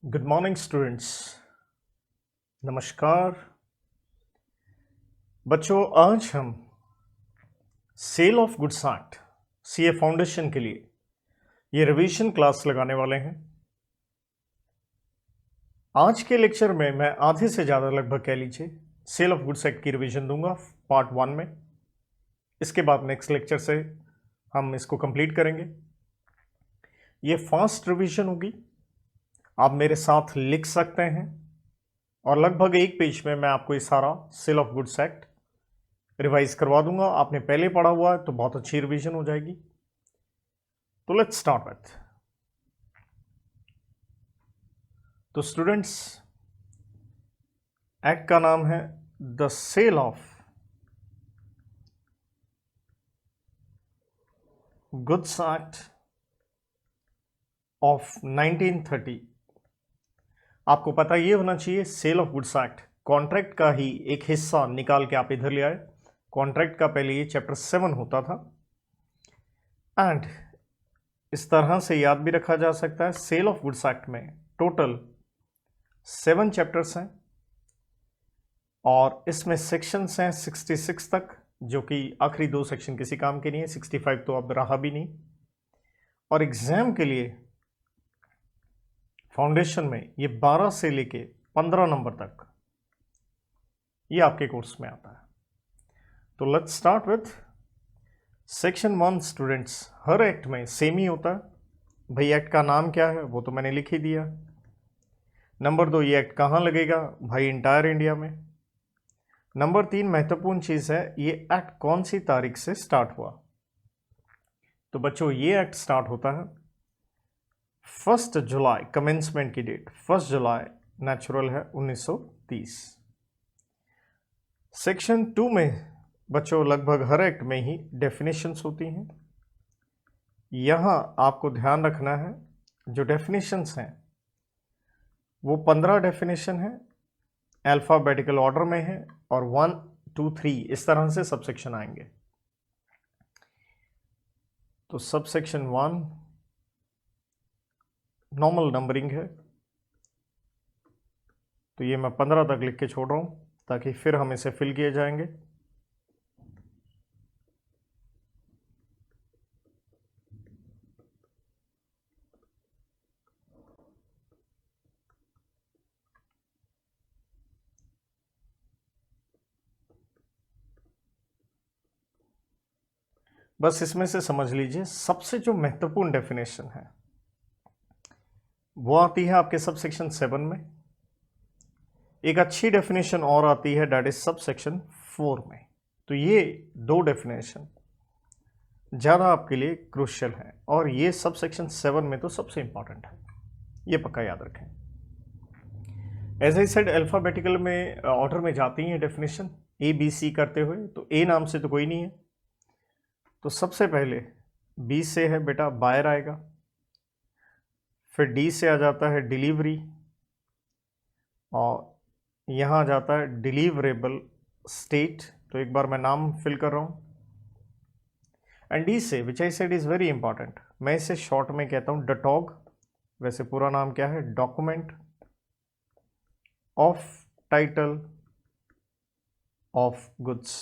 Good morning students. नमस्कार बच्चों। आज हम sale of goods act CA foundation के लिए ये रिवीजन क्लास लगाने वाले हैं। आज के लेक्चर में मैं आधे से ज़्यादा लगभग कह लीजिए सेल ऑफ गुड्स एक्ट की रिवीजन दूंगा पार्ट 1 में। इसके बाद नेक्स्ट लेक्चर से हम इसको कंप्लीट करेंगे। ये फास्ट रिवीजन होगी, आप मेरे साथ लिख सकते हैं और लगभग एक पेज में मैं आपको ये सारा sale of goods act revise करवा दूंगा। आपने पहले पढ़ा हुआ है तो बहुत अच्छी रिवीजन हो जाएगी। तो लेट्स स्टार्ट विथ। तो स्टूडेंट्स, एक्ट का नाम है the sale of goods act of 1930। आपको पता ये होना चाहिए sale of goods act contract का ही एक हिस्सा निकाल के आप इधर ले आए। कॉन्ट्रैक्ट का पहले ये चैप्टर 7 होता था एंड इस तरह से याद भी रखा जा सकता है। सेल ऑफ गुड्स एक्ट में टोटल 7 चैप्टर्स हैं और इसमें सेक्शंस हैं 66 तक, जो कि आखिरी 2 सेक्शन किसी काम के नहीं है। 65 तो अब रहा भी नहीं। और एग्जाम के लिए फाउंडेशन में ये 12 से लेके 15 नंबर तक ये आपके कोर्स में आता है। तो let's start with section 1। Students, her act में सेम ही होता है। भाई एक्ट का नाम क्या है वो तो मैंने लिख ही दिया। नंबर 2, ये एक्ट कहाँ लगेगा? भाई इंटायर इंडिया में। नंबर 3, महत्वपूर्ण चीज़ है, ये एक्ट कौन सी तारीख से स्टार्ट हुआ? तो बच्चों ये एक्ट स्टार्ट होता है 1 जुलाई, कमेंसमेंट की डेट 1 जुलाई, नेचुरल है 1930। सेक्शन 2 में बच्चों लगभग हर एक्ट में ही डेफिनेशंस होती हैं। यहाँ आपको ध्यान रखना है जो डेफिनेशंस हैं वो 15 डेफिनेशन है, अल्फ़ाबेटिकल ऑर्डर में है और 1, 2, 3 इस तरह से सब सेक्शन आएंगे। तो सब सेक्शन 1 नॉर्मल नंबरिंग है, तो ये मैं 15 तक लिख के छोड़ रहा हूँ ताकि फिर हम इसे फिल किए जाएंगे। बस इसमें से समझ लीजिए सबसे जो महत्वपूर्ण डेफिनेशन है वो आती है आपके सब सेक्शन 7 में। एक अच्छी डेफिनेशन और आती है, डेट इज सब सेक्शन 4 में। तो ये 2 डेफिनेशन ज़्यादा आपके लिए क्रूशियल है और ये सब सेक्शन 7 में तो सबसे इंपॉर्टेंट है, ये पक्का याद रखें। एज आई सेड, अल्फ़ाबेटिकल में ऑर्डर में जाती हैं डेफिनेशन ए बी सी करते हुए। तो ए नाम से तो कोई नहीं है, तो सबसे पहले बी से है बेटा बायर आएगा, फिर डी से आ जाता है डिलीवरी और यहाँ आ जाता है डिलीवरेबल स्टेट। तो एक बार मैं नाम फिल कर रहा हूँ। एंड डी से, which I said is very important, मैं इसे शॉर्ट में कहता हूँ डटॉग। वैसे पूरा नाम क्या है? Document of title of goods.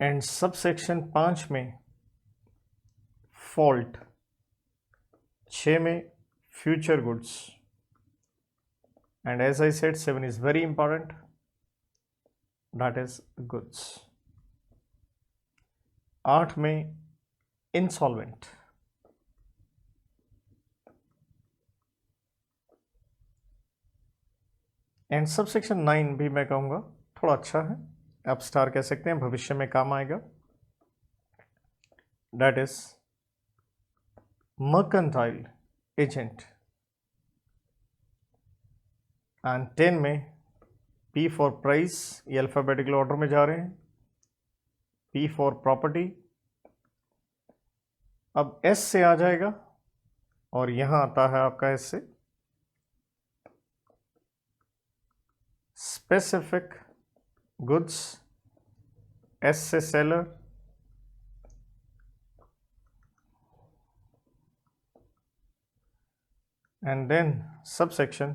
And sub section 5 में फॉल्ट, 6 में future goods and as I said 7 is very important, that is goods. 8 में इंसॉल्वेंट। एंड सब सेक्शन 9 भी मैं कहूँगा थोड़ा अच्छा है, आप स्टार कह सकते हैं, भविष्य में काम आएगा, that is mercantile agent. And 10 में पी फॉर प्राइस, ये अल्फ़ाबेटिकल ऑर्डर में जा रहे हैं, पी फॉर प्रॉपर्टी। अब एस से आ जाएगा और यहां आता है आपका एस से स्पेसिफिक गुड्स, एस से seller, and then subsection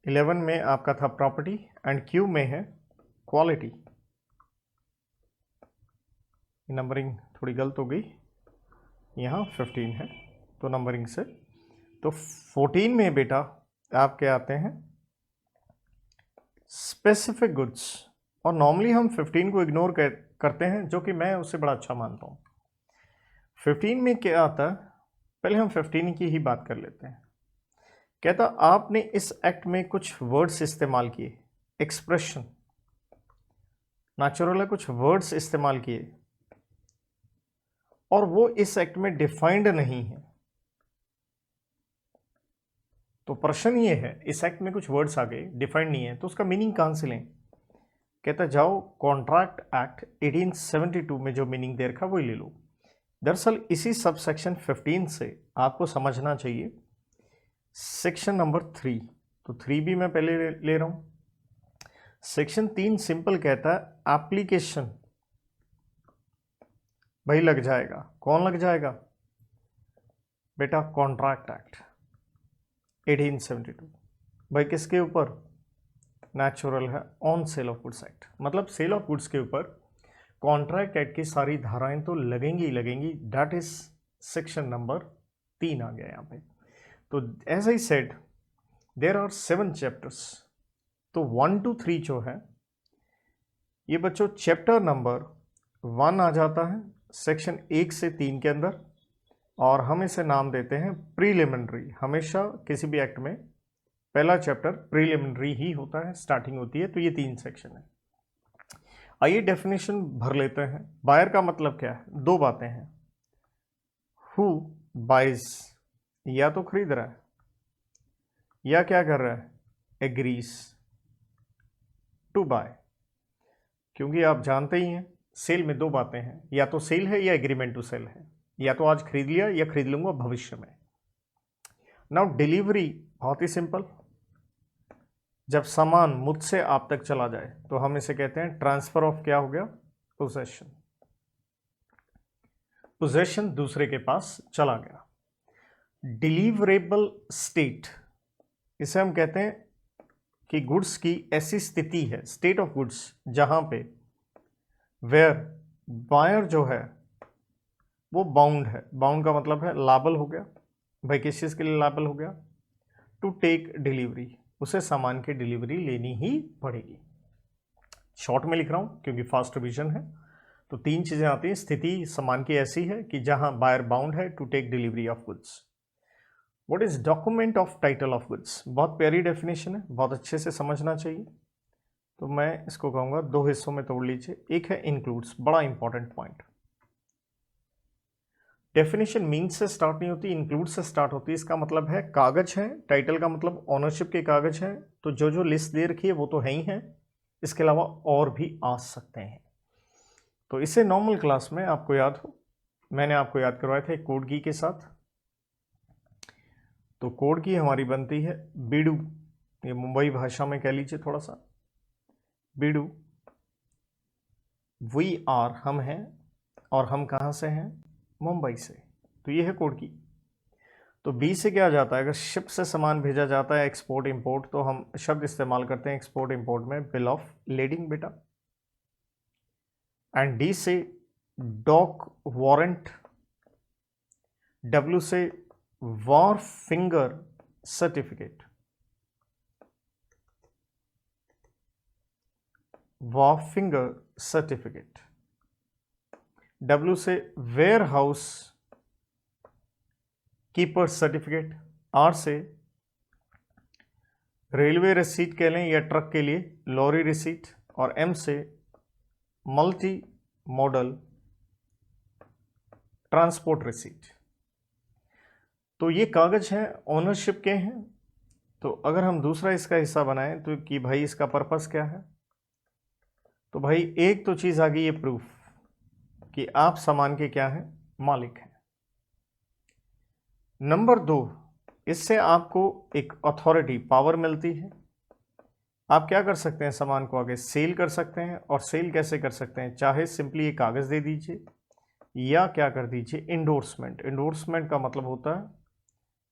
eleven में आपका था प्रॉपर्टी एंड क्यू में है क्वालिटी। नंबरिंग थोड़ी गलत हो गई, यहाँ 15 है तो नंबरिंग से, तो 14 में बेटा आपके आते हैं स्पेसिफिक गुड्स। और नॉर्मली हम 15 को इग्नोर करते हैं, जो कि मैं उससे बड़ा अच्छा मानता हूँ। 15 में क्या आता है, पहले हम 15 की ही बात कर लेते हैं। कहता आपने इस एक्ट में कुछ वर्ड्स इस्तेमाल किए, एक्सप्रेशन नेचुरल है, कुछ वर्ड्स इस्तेमाल किए और वो इस एक्ट में डिफाइंड नहीं है। तो प्रश्न ये है, इस एक्ट में कुछ वर्ड्स आ गए डिफाइंड नहीं है, तो उसका मीनिंग कहां से लें। कहता जाओ कॉन्ट्रैक्ट एक्ट 1872 में जो मीनिंग दे रखा वही ले लो। दरअसल इसी सबसेक्शन 15 से आपको समझना चाहिए सेक्शन नंबर 3, तो 3 भी मैं पहले ले रहा हूं। सेक्शन 3 सिंपल कहता है एप्लीकेशन, भाई लग जाएगा, कौन लग जाएगा बेटा, कॉन्ट्रैक्ट एक्ट 1872। भाई किसके ऊपर, नेचुरल है, on sale of goods act, मतलब सेल ऑफ गुड्स के ऊपर कॉन्ट्रैक्ट एक्ट की सारी धाराएं तो लगेंगी ही लगेंगी। दैट इज सेक्शन नंबर 3 आ गया यहाँ पे। तो as I said there are 7 chapters, तो 1 to 3 जो है ये बच्चों चैप्टर नंबर 1 आ जाता है सेक्शन 1 से 3 के अंदर, और हम इसे नाम देते हैं प्रीलिमिनरी। हमेशा किसी भी एक्ट में पहला चैप्टर प्रीलिमिनरी ही होता है, स्टार्टिंग होती है, तो ये 3 सेक्शन है। आइए डेफिनेशन भर लेते हैं। बायर का मतलब क्या है, 2 बातें हैं। हु बाइज, या तो खरीद रहा है या क्या कर रहा है, एग्रीज टू बाय। क्योंकि आप जानते ही हैं सेल में 2 बातें हैं, या तो सेल है या एग्रीमेंट टू सेल है, या तो आज खरीद लिया या खरीद लूंगा भविष्य में। नाउ डिलीवरी बहुत ही सिंपल, जब सामान मुझसे आप तक चला जाए तो हम इसे कहते हैं ट्रांसफर ऑफ क्या हो गया, पोजेशन। पोजेशन दूसरे के पास चला गया। डिलीवरेबल स्टेट, इसे हम कहते हैं कि गुड्स की ऐसी स्थिति है, स्टेट ऑफ गुड्स, जहां पे वेयर बायर जो है वो बाउंड है। बाउंड का मतलब है लायबल हो गया, भाई किस चीज के लिए लायबल हो गया, टू टेक डिलीवरी, उसे सामान की डिलीवरी लेनी ही पड़ेगी। शॉर्ट में लिख रहा हूं क्योंकि फास्ट रिवीजन है। तो 3 चीजें आती हैं, स्थिति सामान की ऐसी है कि जहां बायर बाउंड है to take delivery of goods. What is document of title of goods, बहुत प्यारी डेफिनेशन है, बहुत अच्छे से समझना चाहिए। तो मैं इसको कहूंगा 2 हिस्सों में तोड़ लीजिए। एक है इंक्लूड्स, बड़ा इंपॉर्टेंट पॉइंट। डेफिनेशन मीन्स से स्टार्ट नहीं होती, इंक्लूड से स्टार्ट होती है। इसका मतलब है कागज है, टाइटल का मतलब ओनरशिप के कागज हैं, तो जो जो लिस्ट दे रखी है वो तो है ही है, इसके अलावा और भी आ सकते हैं। तो इसे नॉर्मल क्लास में आपको याद हो, मैंने आपको याद करवाया था एक कोड की के साथ। तो कोड की हमारी बनती है बीडू, ये मुंबई भाषा में कह लीजिए थोड़ा सा, बीडू। वी आर हम हैं, और हम कहाँ से हैं, मुंबई से। तो ये है कोड की। तो बी से क्या आ जाता है, अगर शिप से सामान भेजा जाता है एक्सपोर्ट इंपोर्ट, तो हम शब्द इस्तेमाल करते हैं एक्सपोर्ट इंपोर्ट में बिल ऑफ लेडिंग बेटा। एंड डी से डॉक वारंट, डब्ल्यू से wharfinger certificate, wharfinger certificate. W से warehouse keeper certificate, R से रेलवे रिसीट कह लें या ट्रक के लिए लॉरी रिसीट, और एम से मल्टी मॉडल ट्रांसपोर्ट रिसीट। तो ये कागज हैं, ओनरशिप के हैं। तो अगर हम दूसरा इसका हिस्सा बनाएं तो कि भाई इसका पर्पस क्या है, तो भाई एक तो चीज आ गई ये प्रूफ कि आप सामान के क्या हैं, मालिक हैं। नंबर 2, इससे आपको एक अथॉरिटी पावर मिलती है आप क्या कर सकते हैं, सामान को आगे सेल कर सकते हैं। और सेल कैसे कर सकते हैं, चाहे सिंपली एक कागज़ दे दीजिए या क्या कर दीजिए, इंडोर्समेंट। इंडोर्समेंट का मतलब होता है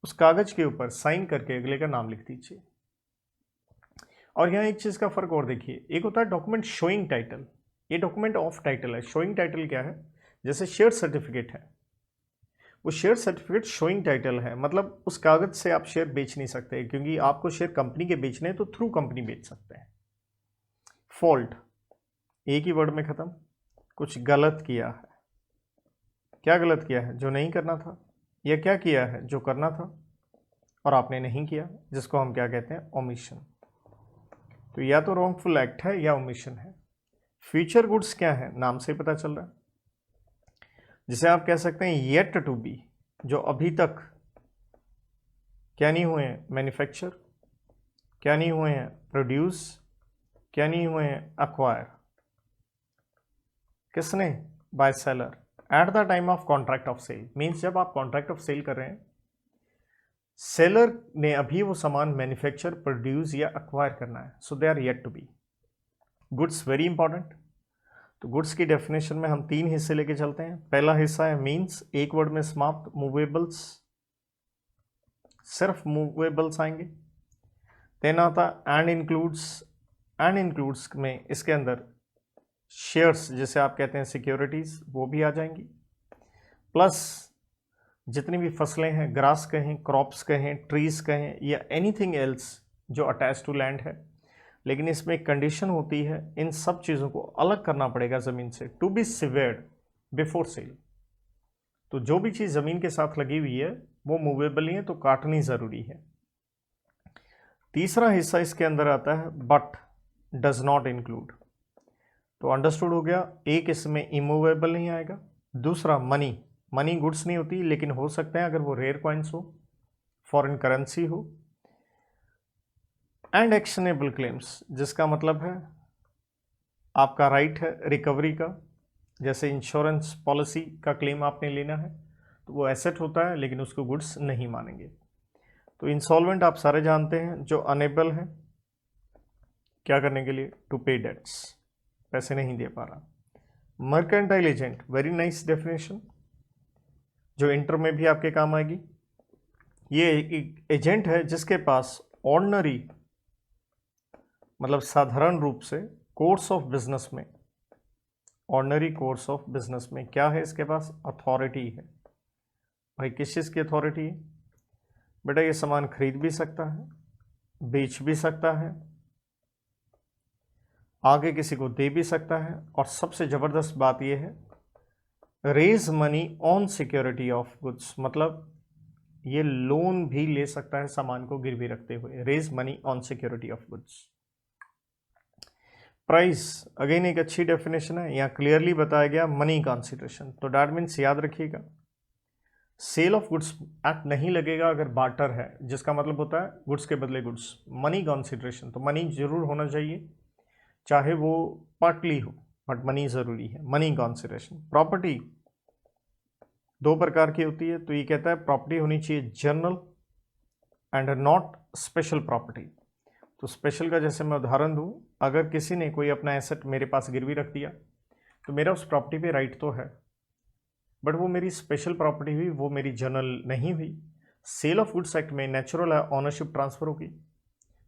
उस कागज़ के ऊपर साइन करके अगले का नाम लिख दीजिए। और यहाँ एक चीज़ का फ़र्क और देखिए, एक होता है डॉक्यूमेंट शोइंग टाइटल, ये डॉक्यूमेंट ऑफ टाइटल है। शोइंग टाइटल क्या है, जैसे शेयर सर्टिफिकेट है, वो शेयर सर्टिफिकेट शोइंग टाइटल है, मतलब उस कागज़ से आप शेयर बेच नहीं सकते, क्योंकि आपको शेयर कंपनी के बेचने हैं तो थ्रू कंपनी बेच सकते हैं। फॉल्ट, एक ही वर्ड में ख़त्म, कुछ गलत किया है। क्या गलत किया है, जो नहीं करना था, या क्या किया है, जो करना था और आपने नहीं किया, जिसको हम क्या कहते हैं, ओमिशन। तो या तो रॉन्गफुल एक्ट है या ओमिशन है। फ्यूचर गुड्स क्या है, नाम से ही पता चल रहा है, जिसे आप कह सकते हैं येट टू बी, जो अभी तक क्या नहीं हुए हैं, मैन्युफैक्चर, क्या नहीं हुए हैं, प्रोड्यूस, क्या नहीं हुए हैं, अक्वायर। किसने, by seller at the time of contract of sale. Means जब आप कॉन्ट्रैक्ट ऑफ सेल कर रहे हैं, सेलर ने अभी वो सामान मैन्युफैक्चर, प्रोड्यूस या अक्वायर करना है, so they are yet to be. Goods very important. तो गुड्स की डेफिनेशन में हम 3 हिस्से लेके चलते हैं। पहला हिस्सा है मीन्स, एक वर्ड में समाप्त, मूवेबल्स, सिर्फ मूवेबल्स आएंगे। देन आता एंड इंक्लूड्स, एंड इंक्लूड्स में इसके अंदर शेयर्स, जिसे आप कहते हैं सिक्योरिटीज, वो भी आ जाएंगी, प्लस जितनी भी फसलें हैं, ग्रास कहें, क्रॉप्स कहें, ट्रीज कहें, या एनीथिंग एल्स जो अटैच टू लैंड है। लेकिन इसमें एक कंडीशन होती है, इन सब चीज़ों को अलग करना पड़ेगा ज़मीन से, टू बी सिवेयर्ड बिफोर सेल। तो जो भी चीज़ ज़मीन के साथ लगी हुई है वो मूवेबल ही है, तो काटनी ज़रूरी है। तीसरा हिस्सा इसके अंदर आता है बट डज नॉट इंक्लूड। तो अंडरस्टूड हो गया, एक इसमें इमूवेबल नहीं आएगा। दूसरा मनी, मनी गुड्स नहीं होती, लेकिन हो सकते हैं अगर वो रेयर कॉइन्स हो, फॉरेन करेंसी हो। एंड एक्शनेबल क्लेम्स, जिसका मतलब है आपका राइट है रिकवरी का, जैसे इंश्योरेंस पॉलिसी का क्लेम आपने लेना है, तो वो एसेट होता है, लेकिन उसको गुड्स नहीं मानेंगे। तो इंसॉल्वेंट आप सारे जानते हैं, जो अनेबल है क्या करने के लिए, टू पे डेट्स, पैसे नहीं दे पा रहा। Mercantile agent, very nice definition, जो इंटर में भी आपके काम आएगी। ये एक एजेंट है जिसके पास ऑर्डिनरी, मतलब साधारण रूप से कोर्स ऑफ बिजनेस में, ऑर्डिनरी कोर्स ऑफ बिजनेस में क्या है, इसके पास अथॉरिटी है। भाई किस चीज़ की अथॉरिटी है, बेटा ये सामान खरीद भी सकता है, बेच भी सकता है, आगे किसी को दे भी सकता है, और सबसे ज़बरदस्त बात यह है, raise money on security of goods, मतलब ये लोन भी ले सकता है सामान को गिरवी रखते हुए, raise money on security of goods. Price, again एक अच्छी डेफिनेशन है, यहाँ क्लियरली बताया गया मनी कंसिडरेशन। तो डैट मीन्स याद रखिएगा, सेल ऑफ गुड्स एक्ट नहीं लगेगा अगर बार्टर है, जिसका मतलब होता है गुड्स के बदले गुड्स। मनी कंसिडरेशन, तो मनी जरूर होना चाहिए, चाहे वो पार्टली हो, बट मनी ज़रूरी है। Money consideration. प्रॉपर्टी 2 प्रकार की होती है, तो ये कहता है प्रॉपर्टी होनी चाहिए general and not special property. तो स्पेशल का जैसे मैं उदाहरण दूं, अगर किसी ने कोई अपना एसेट मेरे पास गिरवी रख दिया, तो मेरा उस प्रॉपर्टी पे राइट तो है, बट वो मेरी स्पेशल प्रॉपर्टी हुई, वो मेरी जनरल नहीं हुई। सेल ऑफ गुड्स एक्ट में नेचुरल ऑनरशिप ट्रांसफर होगी,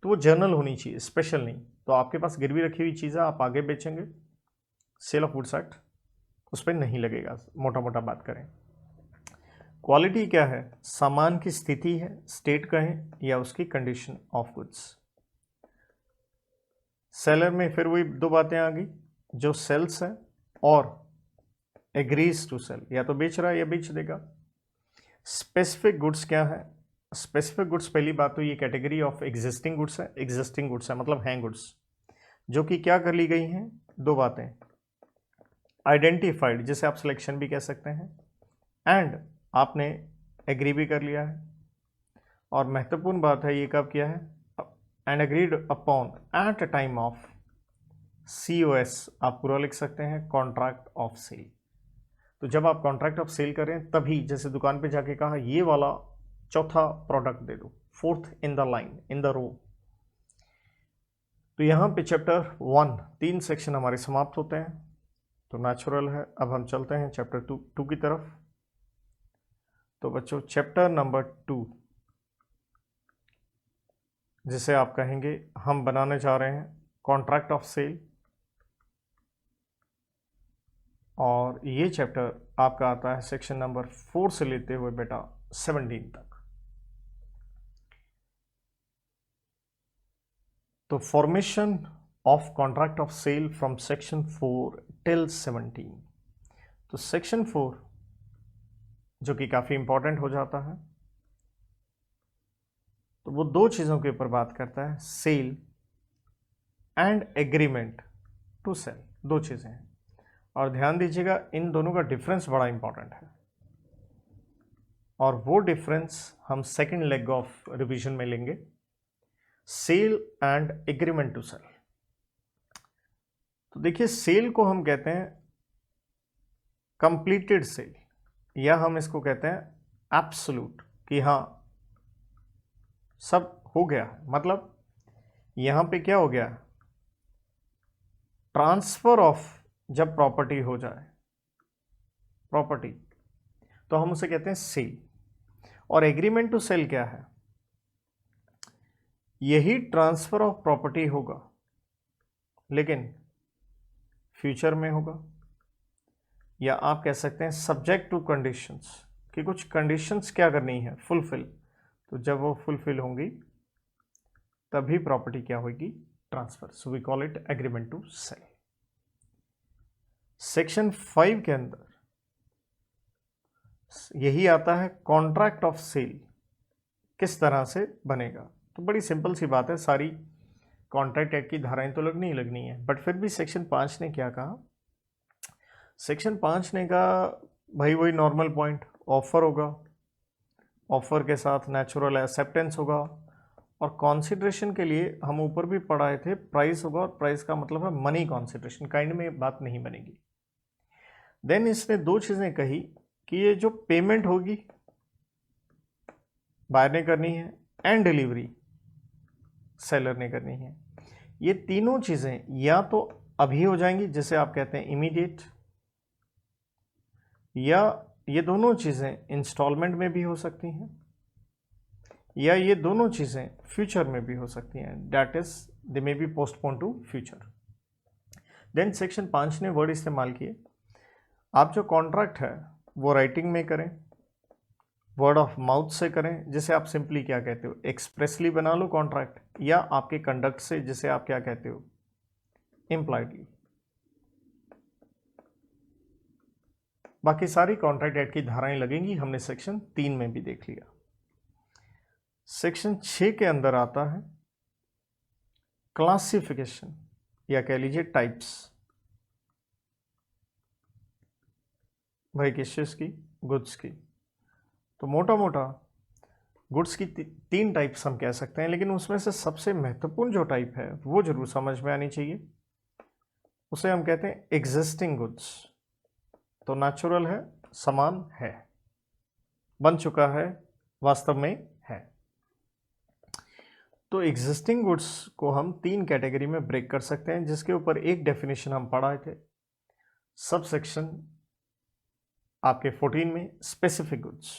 तो वो जनरल होनी चाहिए, स्पेशल नहीं। तो आपके पास गिरवी रखी हुई चीज़ है, आप आगे बेचेंगे, सेल ऑफ गुड्स एक्ट उस पर नहीं लगेगा, मोटा मोटा बात करें। क्वालिटी क्या है, सामान की स्थिति है, स्टेट कहें या उसकी कंडीशन ऑफ गुड्स। सेलर में फिर वही 2 बातें आ गई, जो सेल्स है और एग्रीज टू सेल, या तो बेच रहा है या बेच देगा। स्पेसिफिक गुड्स क्या है, स्पेसिफिक गुड्स पहली बात तो ये कैटेगरी ऑफ एग्जिस्टिंग गुड्स है। एग्जिस्टिंग गुड्स है मतलब हैं गुड्स, जो कि क्या कर ली गई हैं, 2 बातें, आइडेंटिफाइड, जिसे आप सिलेक्शन भी कह सकते हैं, एंड आपने एग्री भी कर लिया है। और महत्वपूर्ण बात है, ये कब किया है, and agreed upon at a time of COS, आप पूरा लिख सकते हैं, कॉन्ट्रैक्ट ऑफ सेल। तो जब आप कॉन्ट्रैक्ट ऑफ सेल करें तभी, जैसे दुकान पे जाके कहा ये वाला चौथा प्रोडक्ट दे दो, 4th in the line, in the row, तो यहाँ पे चैप्टर 1 3 सेक्शन हमारे समाप्त होते हैं, तो नेचुरल है। अब हम चलते हैं चैप्टर 2 की तरफ। तो बच्चों चैप्टर नंबर 2 जिसे आप कहेंगे, हम बनाने जा रहे हैं कॉन्ट्रैक्ट ऑफ सेल, और ये चैप्टर आपका आता है सेक्शन नंबर 4 से लेते हुए बेटा 17 तक। तो formation of contract of sale from section 4 till 17। तो सेक्शन 4 जो कि काफ़ी इंपॉर्टेंट हो जाता है, तो वो दो चीज़ों के ऊपर बात करता है, sale and agreement to sale, दो चीज़ें हैं। और ध्यान दीजिएगा इन दोनों का डिफरेंस बड़ा इंपॉर्टेंट है, और वो डिफरेंस हम सेकंड लेग ऑफ रिवीजन में लेंगे, sale and agreement to sale. तो देखिए सेल को हम कहते हैं कंप्लीटेड सेल, या हम इसको कहते हैं एब्सोल्यूट, कि हाँ सब हो गया है। मतलब यहां पे क्या हो गया, ट्रांसफर ऑफ जब प्रॉपर्टी हो जाए, प्रॉपर्टी, तो हम उसे कहते हैं सेल। और एग्रीमेंट टू सेल क्या है, यही ट्रांसफर ऑफ प्रॉपर्टी होगा लेकिन फ्यूचर में होगा, या आप कह सकते हैं सब्जेक्ट टू कंडीशंस, कि कुछ कंडीशंस क्या करनी है, फुलफिल। तो जब वो फुलफिल होंगी तभी प्रॉपर्टी क्या होगी, transfer. So we call it agreement to sell. Section 5 के अंदर यही आता है कॉन्ट्रैक्ट ऑफ सेल किस तरह से बनेगा। तो बड़ी सिंपल सी बात है, सारी कॉन्ट्रैक्ट एक्ट की धाराएं तो लगनी ही लगनी है, बट फिर भी सेक्शन 5 ने क्या कहा, सेक्शन 5 ने कहा भाई वही नॉर्मल पॉइंट, ऑफर होगा, ऑफर के साथ नेचुरल एक्सेप्टेंस होगा, और कॉन्सिडरेशन के लिए हम ऊपर भी पढ़ाए थे प्राइस होगा, और प्राइस का मतलब है मनी कॉन्सिडरेशन, काइंड में बात नहीं बनेगी। देन इसने दो चीज़ें कही कि ये जो पेमेंट होगी बायर ने करनी है, एंड डिलीवरी सेलर ने करनी है। ये तीनों चीज़ें या तो अभी हो जाएंगी जिसे आप कहते हैं इमीडिएट, या ये दोनों चीज़ें इंस्टॉलमेंट में भी हो सकती हैं, या ये दोनों चीज़ें फ्यूचर में भी हो सकती हैं, that is they may be postpone to future. Then section 5 ने वर्ड इस्तेमाल किए, आप जो कॉन्ट्रैक्ट है वो राइटिंग में करें, वर्ड ऑफ माउथ से करें, जिसे आप सिंपली क्या कहते हो, एक्सप्रेसली बना लो कॉन्ट्रैक्ट, या आपके कंडक्ट से, जिसे आप क्या कहते हो, इम्प्लाइडली। बाकी सारी कॉन्ट्रैक्ट एक्ट की धाराएं लगेंगी, हमने सेक्शन 3 में भी देख लिया। सेक्शन 6 के अंदर आता है क्लासिफिकेशन, या कह लीजिए टाइप्स। भाई किस चीज़ की, गुड्स की। तो मोटा मोटा गुड्स की 3 टाइप्स हम कह सकते हैं, लेकिन उसमें से सबसे महत्वपूर्ण जो टाइप है वो जरूर समझ में आनी चाहिए, उसे हम कहते हैं एग्जिस्टिंग गुड्स। तो नेचुरल है, समान है, बन चुका है, वास्तव में है। तो एग्जिस्टिंग गुड्स को हम 3 कैटेगरी में ब्रेक कर सकते हैं, जिसके ऊपर एक डेफिनेशन हम पढ़ाए थे सब सेक्शन आपके 14 में, स्पेसिफिक गुड्स।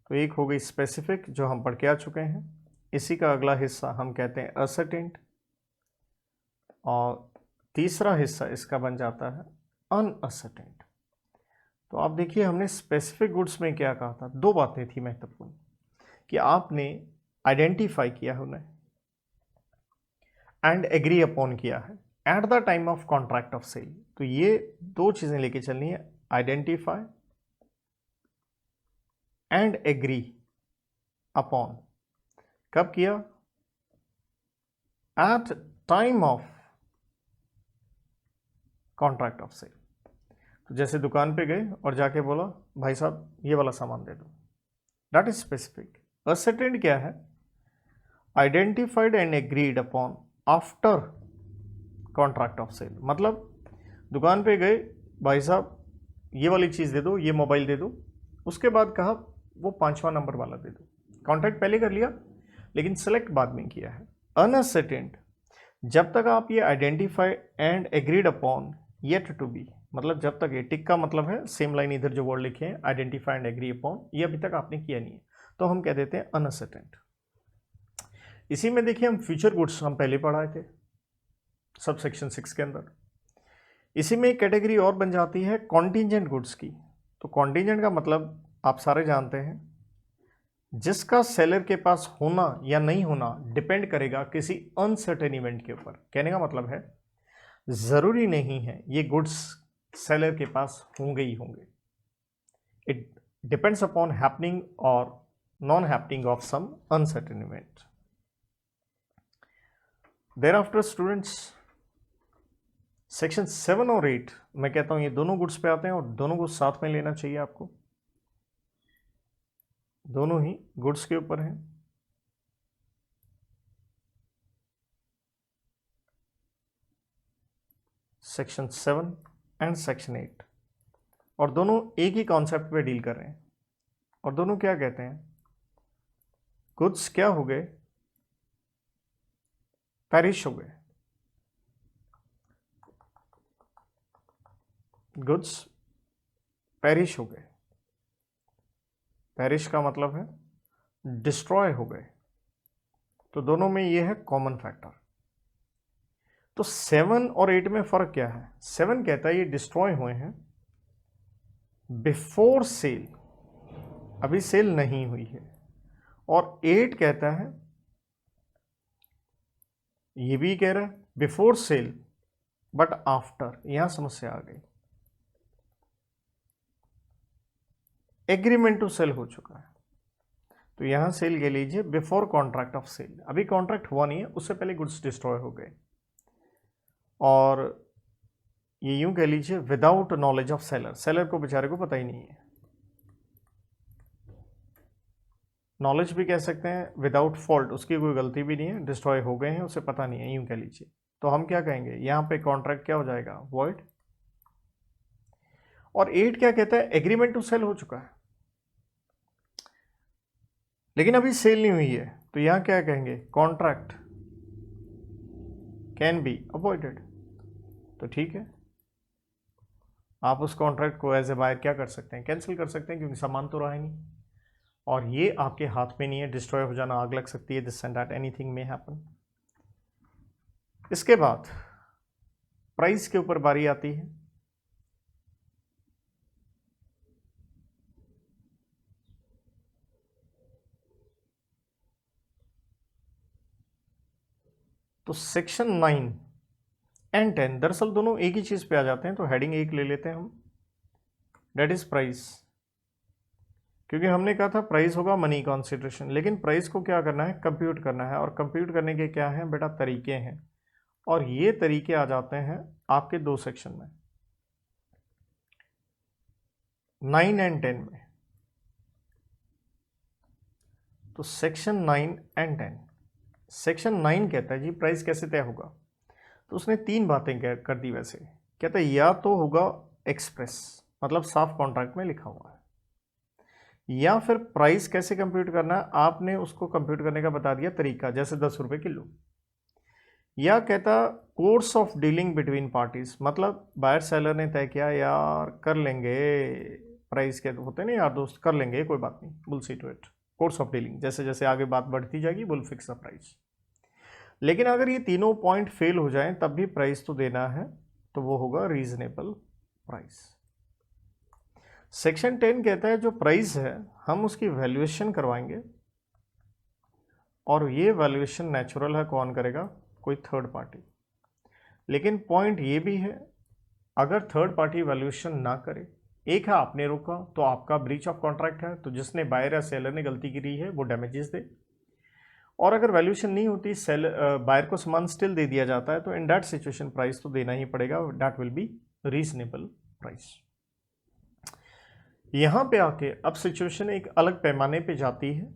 तो एक हो गई स्पेसिफिक जो हम पढ़ के आ चुके हैं, इसी का अगला हिस्सा हम कहते हैं असर्टेंट, और तीसरा हिस्सा इसका बन जाता है अनअसर्टेंट। तो आप देखिए हमने स्पेसिफिक गुड्स में क्या कहा था, 2 बातें थी महत्वपूर्ण, कि आपने आइडेंटिफाई किया उन्हें एंड एग्री अपॉन किया है at the time of contract of sale. तो ये 2 चीजें लेके चलनी है, आइडेंटिफाई एंड एग्री अपॉन। कब किया, at time of contract of sale. तो जैसे दुकान पे गए और जाके बोला भाई साहब ये वाला सामान दे दो, दैट इज स्पेसिफिक। असर्टेंट क्या है, identified and agreed upon after contract of sale. मतलब दुकान पे गए, भाई साहब ये वाली चीज़ दे दो, ये मोबाइल दे दो, उसके बाद कहा वो 5वां नंबर वाला दे दो। कॉन्ट्रैक्ट पहले कर लिया लेकिन सेलेक्ट बाद में किया है, अनअसर्टेन्ड, जब तक आप ये identify and agreed upon yet to be, मतलब जब तक ये टिक का मतलब है सेम लाइन इधर जो वर्ड लिखे हैं आइडेंटिफाई एंड एग्री अपॉन, ये अभी तक आपने किया नहीं है तो हम कह देते हैं अनअसर्टेन्ड। इसी में देखिए हम फ्यूचर गुड्स हम पहले पढ़ाए थे सब सेक्शन 6 के अंदर। इसी में एक कैटेगरी और बन जाती है कॉन्टीजेंट गुड्स की। तो कॉन्टीजेंट का मतलब आप सारे जानते हैं, जिसका सेलर के पास होना या नहीं होना डिपेंड करेगा किसी अनसर्टेन इवेंट के ऊपर। कहने का मतलब है जरूरी नहीं है ये गुड्स सेलर के पास होंगे ही होंगे, इट डिपेंड्स अपॉन हैपनिंग और non happening of some uncertain event. Thereafter students section 7 और 8 मैं कहता हूं ये दोनों गुड्स पे आते हैं और दोनों को साथ में लेना चाहिए आपको, दोनों ही गुड्स के ऊपर हैं। सेक्शन 7 एंड सेक्शन 8 और दोनों एक ही कॉन्सेप्ट पे डील कर रहे हैं और दोनों क्या कहते हैं, गुड्स क्या हो गए, पेरिश हो गए। गुड्स पेरिश हो गए, पेरिश का मतलब है डिस्ट्रॉय हो गए, तो दोनों में ये है कॉमन फैक्टर। तो 7 और 8 में फर्क क्या है, 7 कहता है ये डिस्ट्रॉय हुए हैं बिफोर सेल, अभी सेल नहीं हुई है, और 8 कहता है, ये भी कह रहा है बिफोर सेल बट आफ्टर, यहां समस्या आ गई, एग्रीमेंट टू सेल हो चुका है, तो यहां सेल ले लीजिए बिफोर कॉन्ट्रैक्ट ऑफ सेल, अभी कॉन्ट्रैक्ट हुआ नहीं है, उससे पहले गुड्स डिस्ट्रॉय हो गए, और ये यूं कह लीजिए without knowledge of seller, seller को बेचारे को पता ही नहीं है, नॉलेज भी कह सकते हैं, विदाउट फॉल्ट, उसकी कोई गलती भी नहीं है, डिस्ट्रॉय हो गए हैं उसे पता नहीं है, यूं कह लीजिए। तो हम क्या कहेंगे, यहां पे कॉन्ट्रैक्ट क्या हो जाएगा, वॉइड। और 8 क्या कहता है, एग्रीमेंट टू सेल हो चुका है लेकिन अभी सेल नहीं हुई है, तो यहां क्या कहेंगे, कॉन्ट्रैक्ट कैन बी अवॉइडेड। तो ठीक है, आप उस कॉन्ट्रैक्ट को एज ए बायर क्या कर सकते हैं, कैंसिल कर सकते हैं, क्योंकि सामान तो रहा ही नहीं और ये आपके हाथ में नहीं है, डिस्ट्रॉय हो जाना, आग लग सकती है, this and that, anything may happen. इसके बाद प्राइस के ऊपर बारी आती है। तो सेक्शन 9 एंड 10 दरअसल दोनों एक ही चीज पे आ जाते हैं, तो हेडिंग एक ले लेते हैं हम, डेट इज प्राइस, क्योंकि हमने कहा था प्राइस होगा मनी कॉन्सिडरेशन, लेकिन प्राइस को क्या करना है, कंप्यूट करना है, और कंप्यूट करने के क्या है बेटा, तरीके हैं, और ये तरीके आ जाते हैं आपके 2 सेक्शन में, 9 एंड 10 में। तो सेक्शन 9 एंड 10, सेक्शन 9 कहता है जी प्राइस कैसे तय होगा, तो उसने 3 बातें कर दी वैसे, कहता है या तो होगा एक्सप्रेस, मतलब साफ कॉन्ट्रैक्ट में लिखा हुआ है, या फिर प्राइस कैसे कंप्यूट करना है, आपने उसको कंप्यूट करने का बता दिया तरीका, जैसे 10 रुपए किलो, या कहता course of dealing between parties, मतलब बायर सेलर ने तय किया यार कर लेंगे, प्राइस के होते नहीं यार दोस्त, कर लेंगे कोई बात नहीं, bull see to it, course of dealing, जैसे जैसे आगे बात बढ़ती जाएगी बुल फिक्स द प्राइस। लेकिन अगर ये तीनों पॉइंट फेल हो जाएं तब भी प्राइस तो देना है, तो वो होगा रीजनेबल प्राइस। सेक्शन 10 कहता है जो प्राइस है हम उसकी वैल्यूएशन करवाएंगे, और ये वैल्यूएशन नेचुरल है, कौन करेगा, कोई थर्ड पार्टी। लेकिन पॉइंट ये भी है, अगर थर्ड पार्टी वैल्यूएशन ना करे, एक है आपने रोका तो आपका ब्रीच ऑफ कॉन्ट्रैक्ट है, तो जिसने बायर या सेलर ने गलती की है वो डैमेजेस दे, और अगर वैल्यूएशन नहीं होती, बायर को सामान स्टिल दे दिया जाता है, तो इन दैट सिचुएशन प्राइस तो देना ही पड़ेगा, that will be reasonable price. यहां पे आके अब सिचुएशन एक अलग पैमाने पे जाती है,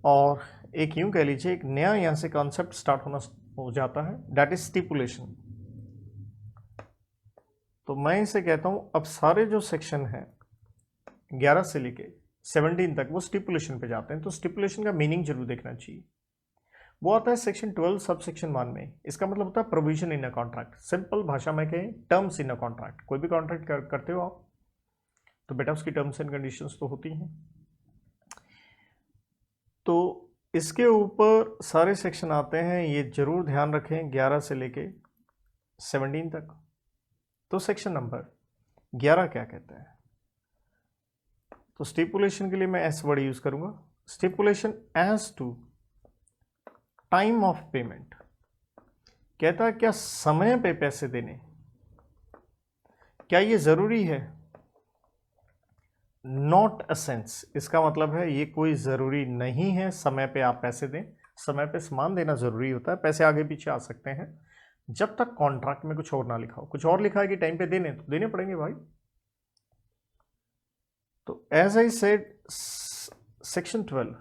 और एक यूं कह लीजिए एक नया यहां से कॉन्सेप्ट स्टार्ट होना हो जाता है, दैट इज स्टिपुलेशन। तो मैं इसे कहता हूं अब सारे जो सेक्शन हैं 11 से लेके 17 तक वो स्टिपुलेशन पे जाते हैं, तो स्टिपुलेशन का मीनिंग जरूर देखना चाहिए। वो आता है सेक्शन 12 सब सेक्शन 1 में। इसका मतलब होता है provision in a contract. Simple भाषा में कहें, टर्म्स इन अ कॉन्ट्रैक्ट। कोई भी कॉन्ट्रैक्ट करते हो आप तो बेटा उसकी टर्म्स एंड कंडीशंस तो होती हैं। तो इसके ऊपर सारे सेक्शन आते हैं, ये जरूर ध्यान रखें, 11 से लेके 17 तक। तो सेक्शन नंबर 11 क्या कहता है? तो स्टिपुलेशन के लिए मैं एस वर्ड यूज करूंगा। Stipulation as to time of payment कहता है क्या समय पे पैसे देने, क्या ये जरूरी है? नॉट असेंस, इसका मतलब है ये कोई जरूरी नहीं है समय पे आप पैसे दें। समय पे सामान देना जरूरी होता है, पैसे आगे पीछे आ सकते हैं जब तक कॉन्ट्रैक्ट में कुछ और ना लिखा हो। कुछ और लिखा है कि टाइम पे देने, तो देने पड़ेंगे भाई। तो as I said, section 12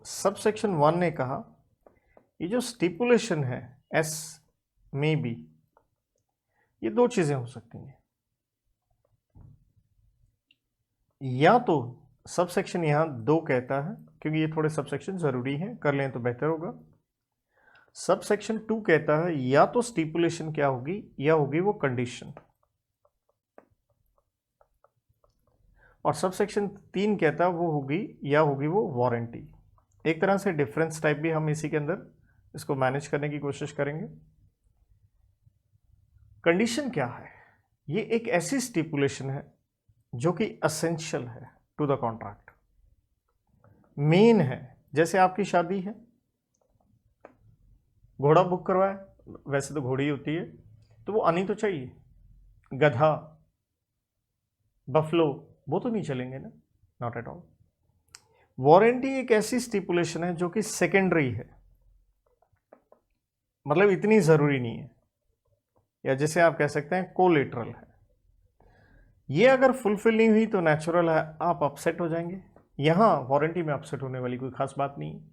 sub section 1 ने कहा ये जो स्टिपुलेशन है एस में बी, ये दो चीजें हो सकती हैं। या तो सब सेक्शन यहां 2 कहता है, क्योंकि ये थोड़े सब सेक्शन जरूरी हैं, कर लें तो बेहतर होगा। सब सेक्शन 2 कहता है या तो स्टिपुलेशन क्या होगी, या होगी वो कंडीशन। और सब सेक्शन 3 कहता है वो होगी या होगी वो वारंटी। एक तरह से डिफरेंस टाइप भी हम इसी के अंदर इसको मैनेज करने की कोशिश करेंगे। कंडीशन क्या है? ये एक ऐसी स्टिपुलेशन है जो कि असेंशियल है टू द कॉन्ट्रैक्ट, मेन है। जैसे आपकी शादी है, घोड़ा बुक करवाए, वैसे तो घोड़ी होती है, तो वो आनी तो चाहिए। गधा, बफलो, वो तो नहीं चलेंगे ना, नॉट एट ऑल। वारंटी एक ऐसी स्टिपुलेशन है जो कि सेकेंडरी है, मतलब इतनी जरूरी नहीं है, या जैसे आप कह सकते हैं कोलेटरल है। ये अगर फुलफिल नहीं हुई तो नेचुरल है आप अपसेट हो जाएंगे। यहां वारंटी में अपसेट होने वाली कोई खास बात नहीं है।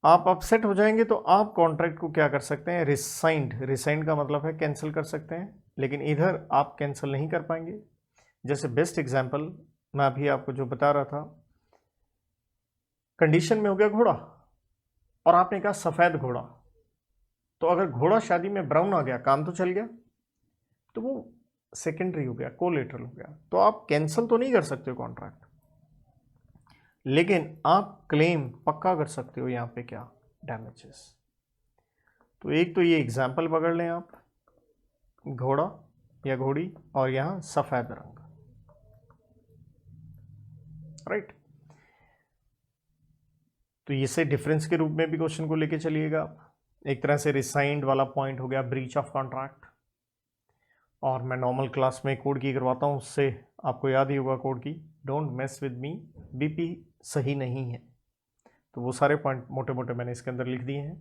आप अपसेट हो जाएंगे तो आप कॉन्ट्रैक्ट को क्या कर सकते हैं? रिसाइंड। रिसाइंड का मतलब है कैंसिल कर सकते हैं, लेकिन इधर आप कैंसिल नहीं कर पाएंगे। जैसे बेस्ट एग्जांपल मैं अभी आपको जो बता रहा था, कंडीशन में हो गया घोड़ा और आपने कहा सफेद घोड़ा, तो अगर घोड़ा शादी में ब्राउन आ गया, काम तो चल गया, तो वो सेकेंडरी हो गया, कोलेटरल हो गया। तो आप कैंसिल तो नहीं कर सकते हो कॉन्ट्रैक्ट, लेकिन आप क्लेम पक्का कर सकते हो यहां पे क्या? डैमेजेस। तो एक तो ये एग्जाम्पल पकड़ लें आप, घोड़ा या घोड़ी और यहां सफेद रंग, राइट। तो इसे डिफरेंस के रूप में भी क्वेश्चन को लेके चलिएगा आप। एक तरह से रिसाइंड वाला पॉइंट हो गया ब्रीच ऑफ कॉन्ट्रैक्ट। और मैं नॉर्मल क्लास में कोड की करवाता हूँ, उससे आपको याद ही होगा कोड की, don't mess with me, BP सही नहीं है। तो वो सारे पॉइंट मोटे मोटे मैंने इसके अंदर लिख दिए हैं।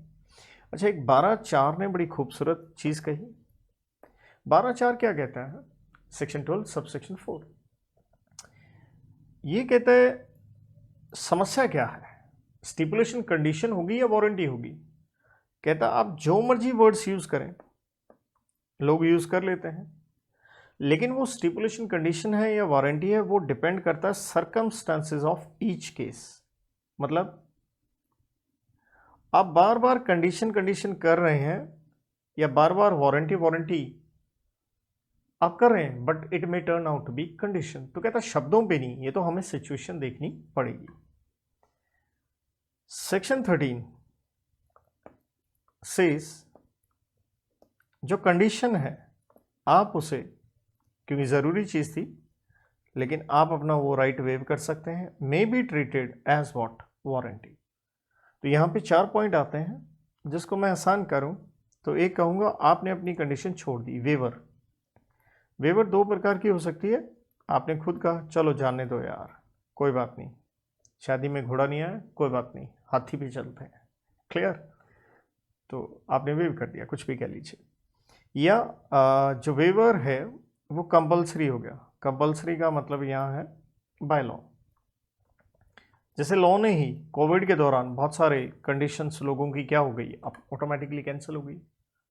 अच्छा, एक 12(4) ने बड़ी खूबसूरत चीज़ कही। 12(4) क्या कहता है? सेक्शन 12 सब सेक्शन 4 ये कहता है समस्या क्या है, स्टिपुलेशन कंडीशन होगी या वारंटी होगी? कहता आप जो मर्जी वर्ड्स यूज करें, लोग यूज कर लेते हैं, लेकिन वो स्टिपुलेशन कंडीशन है या वारंटी है वो डिपेंड करता है सर्कमस्टांसेस ऑफ ईच केस। मतलब आप बार बार कंडीशन कंडीशन कर रहे हैं या बार बार वारंटी वारंटी आप कर रहे हैं, but it may turn out to be condition. तो कहता शब्दों पे नहीं, ये तो हमें सिचुएशन देखनी पड़ेगी। सेक्शन 13 सेज जो कंडीशन है आप उसे, क्योंकि जरूरी चीज थी, लेकिन आप अपना वो राइट वेव कर सकते हैं, may be treated as what? Warranty. तो यहां पे 4 पॉइंट आते हैं, जिसको मैं आसान करूं तो एक कहूंगा आपने अपनी कंडीशन छोड़ दी, वेवर। वेवर 2 प्रकार की हो सकती है। आपने खुद कहा चलो जाने दो यार, कोई बात नहीं, शादी में घोड़ा नहीं आया, कोई बात नहीं, हाथी पे चलते हैं, क्लियर। तो आपने वेव कर दिया, कुछ भी कह लीजिए। या जो वेवर है वो कंपल्सरी हो गया। कंपल्सरी का मतलब यहाँ है बाय लॉ। जैसे लॉ ने ही कोविड के दौरान बहुत सारे कंडीशंस लोगों की क्या हो गई, अब ऑटोमेटिकली कैंसिल हो गई,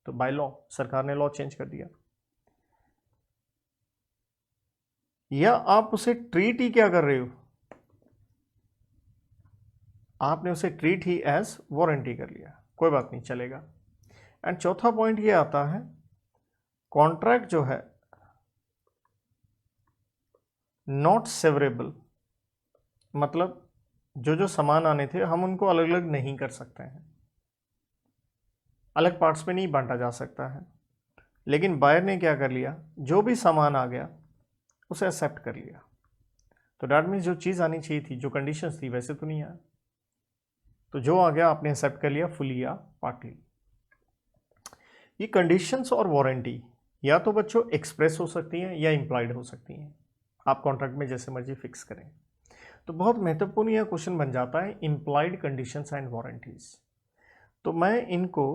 तो बाय लॉ सरकार ने लॉ चेंज कर दिया। या आप उसे ट्रीट ही क्या कर रहे हो, आपने उसे ट्रीट ही एज वारंटी कर लिया, कोई बात नहीं, चलेगा। एंड चौथा पॉइंट ये आता है, कॉन्ट्रैक्ट जो है नॉट सेवरेबल, मतलब जो सामान आने थे हम उनको अलग अलग नहीं कर सकते हैं, अलग पार्ट्स में नहीं बांटा जा सकता है। लेकिन बायर ने क्या कर लिया, जो भी सामान आ गया उसे एक्सेप्ट कर लिया। तो डैट मीन्स जो चीज़ आनी चाहिए थी, जो कंडीशंस थी, वैसे तो नहीं आया, तो जो आ गया आपने एक्सेप्ट कर लिया फुली या पार्टली। ये कंडीशंस और वारंटी या तो बच्चों एक्सप्रेस हो सकती हैं या इम्प्लाइड हो सकती हैं, आप कॉन्ट्रैक्ट में जैसे मर्जी फिक्स करें। तो बहुत महत्वपूर्ण यह क्वेश्चन बन जाता है, इम्प्लाइड कंडीशंस एंड वारंटीज। तो मैं इनको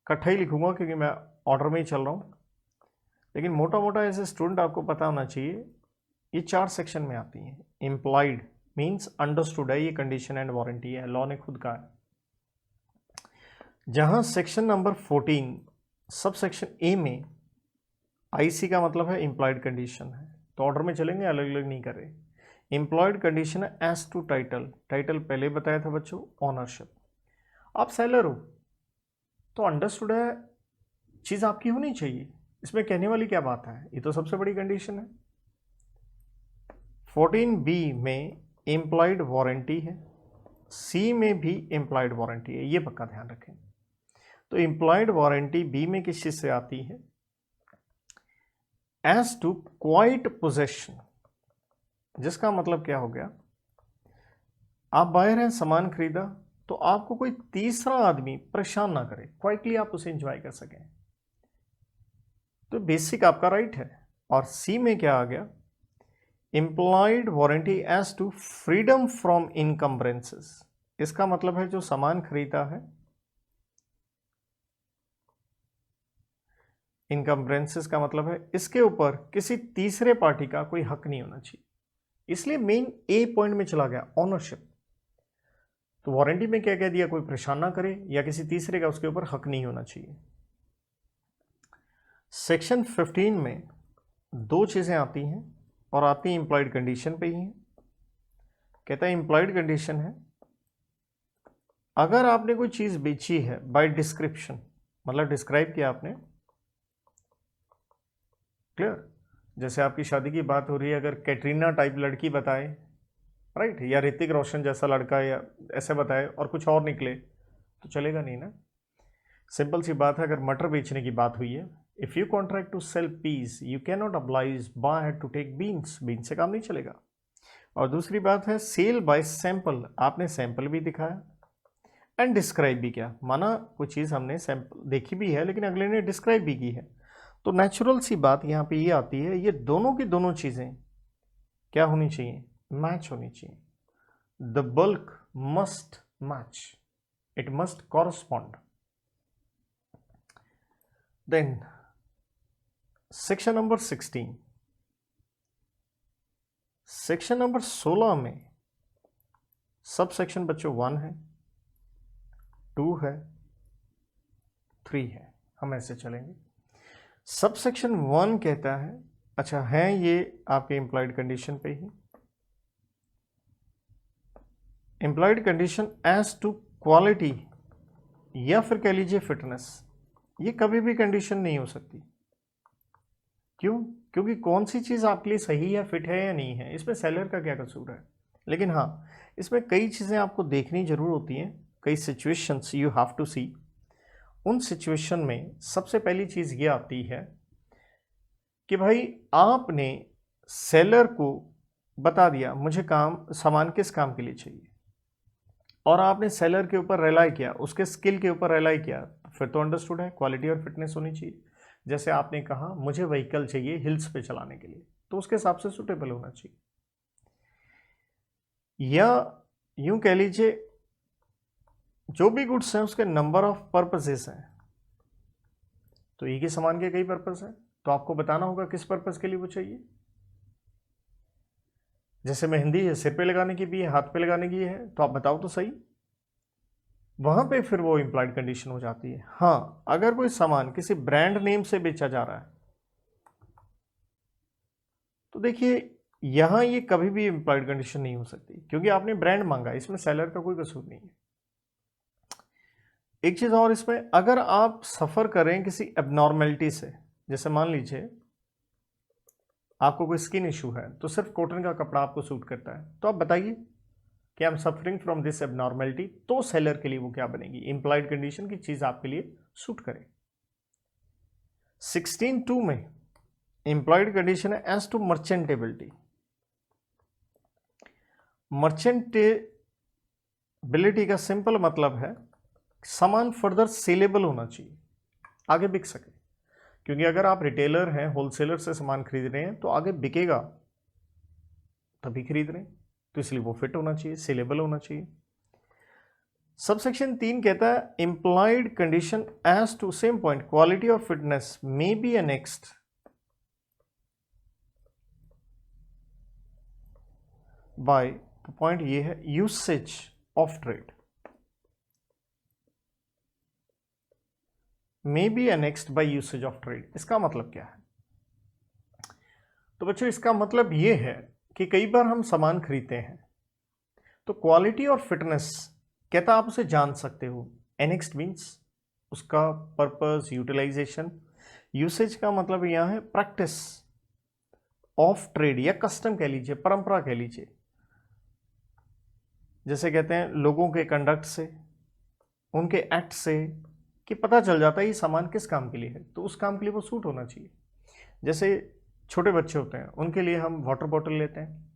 इकट्ठा ही लिखूंगा क्योंकि मैं ऑर्डर में ही चल रहा हूँ, लेकिन मोटा मोटा एज ए स्टूडेंट आपको पता होना चाहिए ये 4 सेक्शन में आती हैं। इम्प्लाइड मीन्स अंडरस्टूड है, ये कंडीशन एंड वारंटी है, लॉ ने खुद कहा है। जहां section number 14 sub section A में आईसी का मतलब है इम्प्लाइड कंडीशन है, तो ऑर्डर में चलेंगे, अलग अलग नहीं कर रहे। इम्प्लॉयड कंडीशन है एज टू टाइटल, टाइटल पहले बताया था बच्चों, ओनरशिप। आप सेलर हो तो अंडरस्टूड है, चीज़ आपकी होनी चाहिए, इसमें कहने वाली क्या बात है, ये तो सबसे बड़ी कंडीशन है। 14B में इम्प्लॉयड वारंटी है, सी में भी इम्प्लॉयड वारंटी है, ये पक्का ध्यान रखें। तो इम्प्लॉयड वारंटी बी में किस चीज़ से आती है, एज टू क्वाइट पोजेशन, जिसका मतलब क्या हो गया, आप बायर हैं, सामान खरीदा, तो आपको कोई तीसरा आदमी परेशान ना करे, क्वाइटली आप उसे एंजॉय कर सकें, तो बेसिक आपका राइट है। और सी में क्या आ गया, implied warranty as to freedom from encumbrances, इसका मतलब है जो सामान खरीदा है, इनकम्ब्रेंसेस का मतलब है इसके ऊपर किसी तीसरे पार्टी का कोई हक नहीं होना चाहिए, इसलिए मेन ए पॉइंट में चला गया, ओनरशिप। तो वारंटी में क्या कह दिया, कोई परेशान ना करे या किसी तीसरे का उसके ऊपर हक नहीं होना चाहिए। सेक्शन 15 में 2 चीज़ें आती हैं और आती हैं इम्प्लॉयड कंडीशन पे ही हैं। कहता है इम्प्लॉयड कंडीशन है, अगर आपने कोई चीज़ बेची है बाय डिस्क्रिप्शन, मतलब डिस्क्राइब किया आपने, क्लियर, जैसे आपकी शादी की बात हो रही है, अगर कैटरीना टाइप लड़की बताए, राइट, या ऋतिक रोशन जैसा लड़का या ऐसे बताए और कुछ और निकले तो चलेगा नहीं ना। सिंपल सी बात है, अगर मटर बेचने की बात हुई है, if you contract to sell peas you can not oblige buyer to take beans, beans से काम नहीं चलेगा। और दूसरी बात है सेल बाय सैंपल, आपने सैंपल भी दिखाया एंड डिस्क्राइब भी किया, माना कोई चीज़ हमने सैंपल देखी भी है लेकिन अगले ने डिस्क्राइब भी की है, तो नेचुरल सी बात यहाँ पे ये आती है, ये दोनों की दोनों चीज़ें क्या होनी चाहिए, मैच होनी चाहिए। The bulk must match, it must correspond. Then section number 16, section number 16 में सब सेक्शन बच्चों 1 है, 2 है, 3 है, हम ऐसे चलेंगे। सब सेक्शन 1 कहता है, अच्छा है ये आपके एम्प्लॉयड कंडीशन पे ही, implied condition as to quality या फिर कह लीजिए फिटनेस, ये कभी भी कंडीशन नहीं हो सकती। क्यों, क्योंकि कौन सी चीज़ आपके लिए सही है, फिट है या नहीं है, इसमें सेलर का क्या कसूर है। लेकिन हाँ, इसमें कई चीज़ें आपको देखनी जरूर होती हैं, कई सिचुएशंस यू हैव टू सी। उन सिचुएशन में सबसे पहली चीज़ ये आती है कि भाई आपने सेलर को बता दिया मुझे काम सामान किस काम के लिए चाहिए, और आपने सेलर के ऊपर रिलाई किया, उसके स्किल के ऊपर रिलाई किया, फिर तो अंडरस्टूड है, क्वालिटी और फिटनेस होनी चाहिए। जैसे आपने कहा मुझे व्हीकल चाहिए हिल्स पे चलाने के लिए, तो उसके हिसाब से सूटेबल होना चाहिए। या यूं कह लीजिए जो भी गुड्स हैं उसके नंबर ऑफ पर्पसेस हैं, तो एक ही सामान के कई पर्पस हैं, तो आपको बताना होगा किस पर्पस के लिए वो चाहिए। जैसे मेहंदी है, सिर पे लगाने की भी है, हाथ पे लगाने की है, तो आप बताओ तो सही, वहां पे फिर वो इम्प्लॉयड कंडीशन हो जाती है। हाँ, अगर कोई सामान किसी ब्रांड नेम से बेचा जा रहा है, तो देखिए यहां ये कभी भी इंप्लॉयड कंडीशन नहीं हो सकती क्योंकि आपने ब्रांड मांगा, इसमें सेलर का कोई कसूर नहीं है। एक चीज और इसमें, अगर आप सफर करें किसी एबनॉर्मेलिटी से, जैसे मान लीजिए आपको कोई स्किन इशू है तो सिर्फ कॉटन का कपड़ा आपको सूट करता है, तो आप बताइए कि I am suffering from this abnormality, तो सेलर के लिए वो क्या बनेगी, इंप्लॉयड कंडीशन की चीज आपके लिए सूट करे। 16(2) में इंप्लॉयड कंडीशन है एज टू मर्चेंटेबिलिटी। मर्चेंटेबिलिटी का सिंपल मतलब है सामान फर्दर सेलेबल होना चाहिए, आगे बिक सके। क्योंकि अगर आप रिटेलर हैं, होलसेलर से सामान खरीद रहे हैं तो आगे बिकेगा तभी खरीद रहे हैं, तो इसलिए वो फिट होना चाहिए, सेलेबल होना चाहिए। सबसेक्शन 3 कहता है implied condition as to same point quality और fitness may be annexed by, तो पॉइंट ये है usage of trade, may be annexed by usage of trade. इसका मतलब क्या है? तो बच्चों इसका मतलब ये है कि कई बार हम सामान खरीदते हैं तो क्वालिटी और फिटनेस कहता आप उसे जान सकते हो, एनेक्स्ड मीन्स उसका पर्पस, यूटिलाइजेशन। यूसेज का मतलब यहां है प्रैक्टिस ऑफ ट्रेड या कस्टम कह लीजिए, परंपरा कह लीजिए। जैसे कहते हैं लोगों के कंडक्ट से, उनके एक्ट से कि पता चल जाता है ये सामान किस काम के लिए है, तो उस काम के लिए वो सूट होना चाहिए। जैसे छोटे बच्चे होते हैं उनके लिए हम वाटर बॉटल लेते हैं,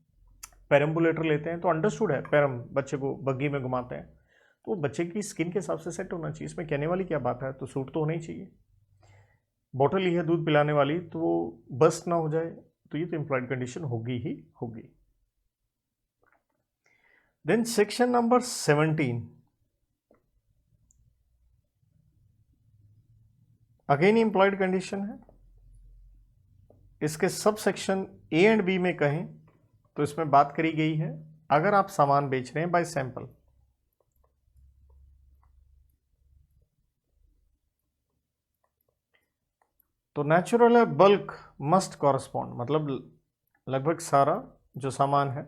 पेरम्बुलेटर लेते हैं, तो अंडरस्टूड है पैरम बच्चे को बग्गी में घुमाते हैं, तो वो बच्चे की स्किन के हिसाब से सेट होना चाहिए, इसमें कहने वाली क्या बात है, तो सूट तो होना ही चाहिए। बॉटल ही है दूध पिलाने वाली, तो वो बस्ट ना हो जाए, तो ये तो इंप्लॉयड कंडीशन होगी ही होगी। Then section number 17 again implied condition है। इसके sub section A and B में कहें तो इसमें बात करी गई है अगर आप सामान बेच रहे हैं बाय सैंपल, तो नेचुरल है बल्क मस्ट कॉरस्पॉन्ड, मतलब लगभग सारा जो सामान है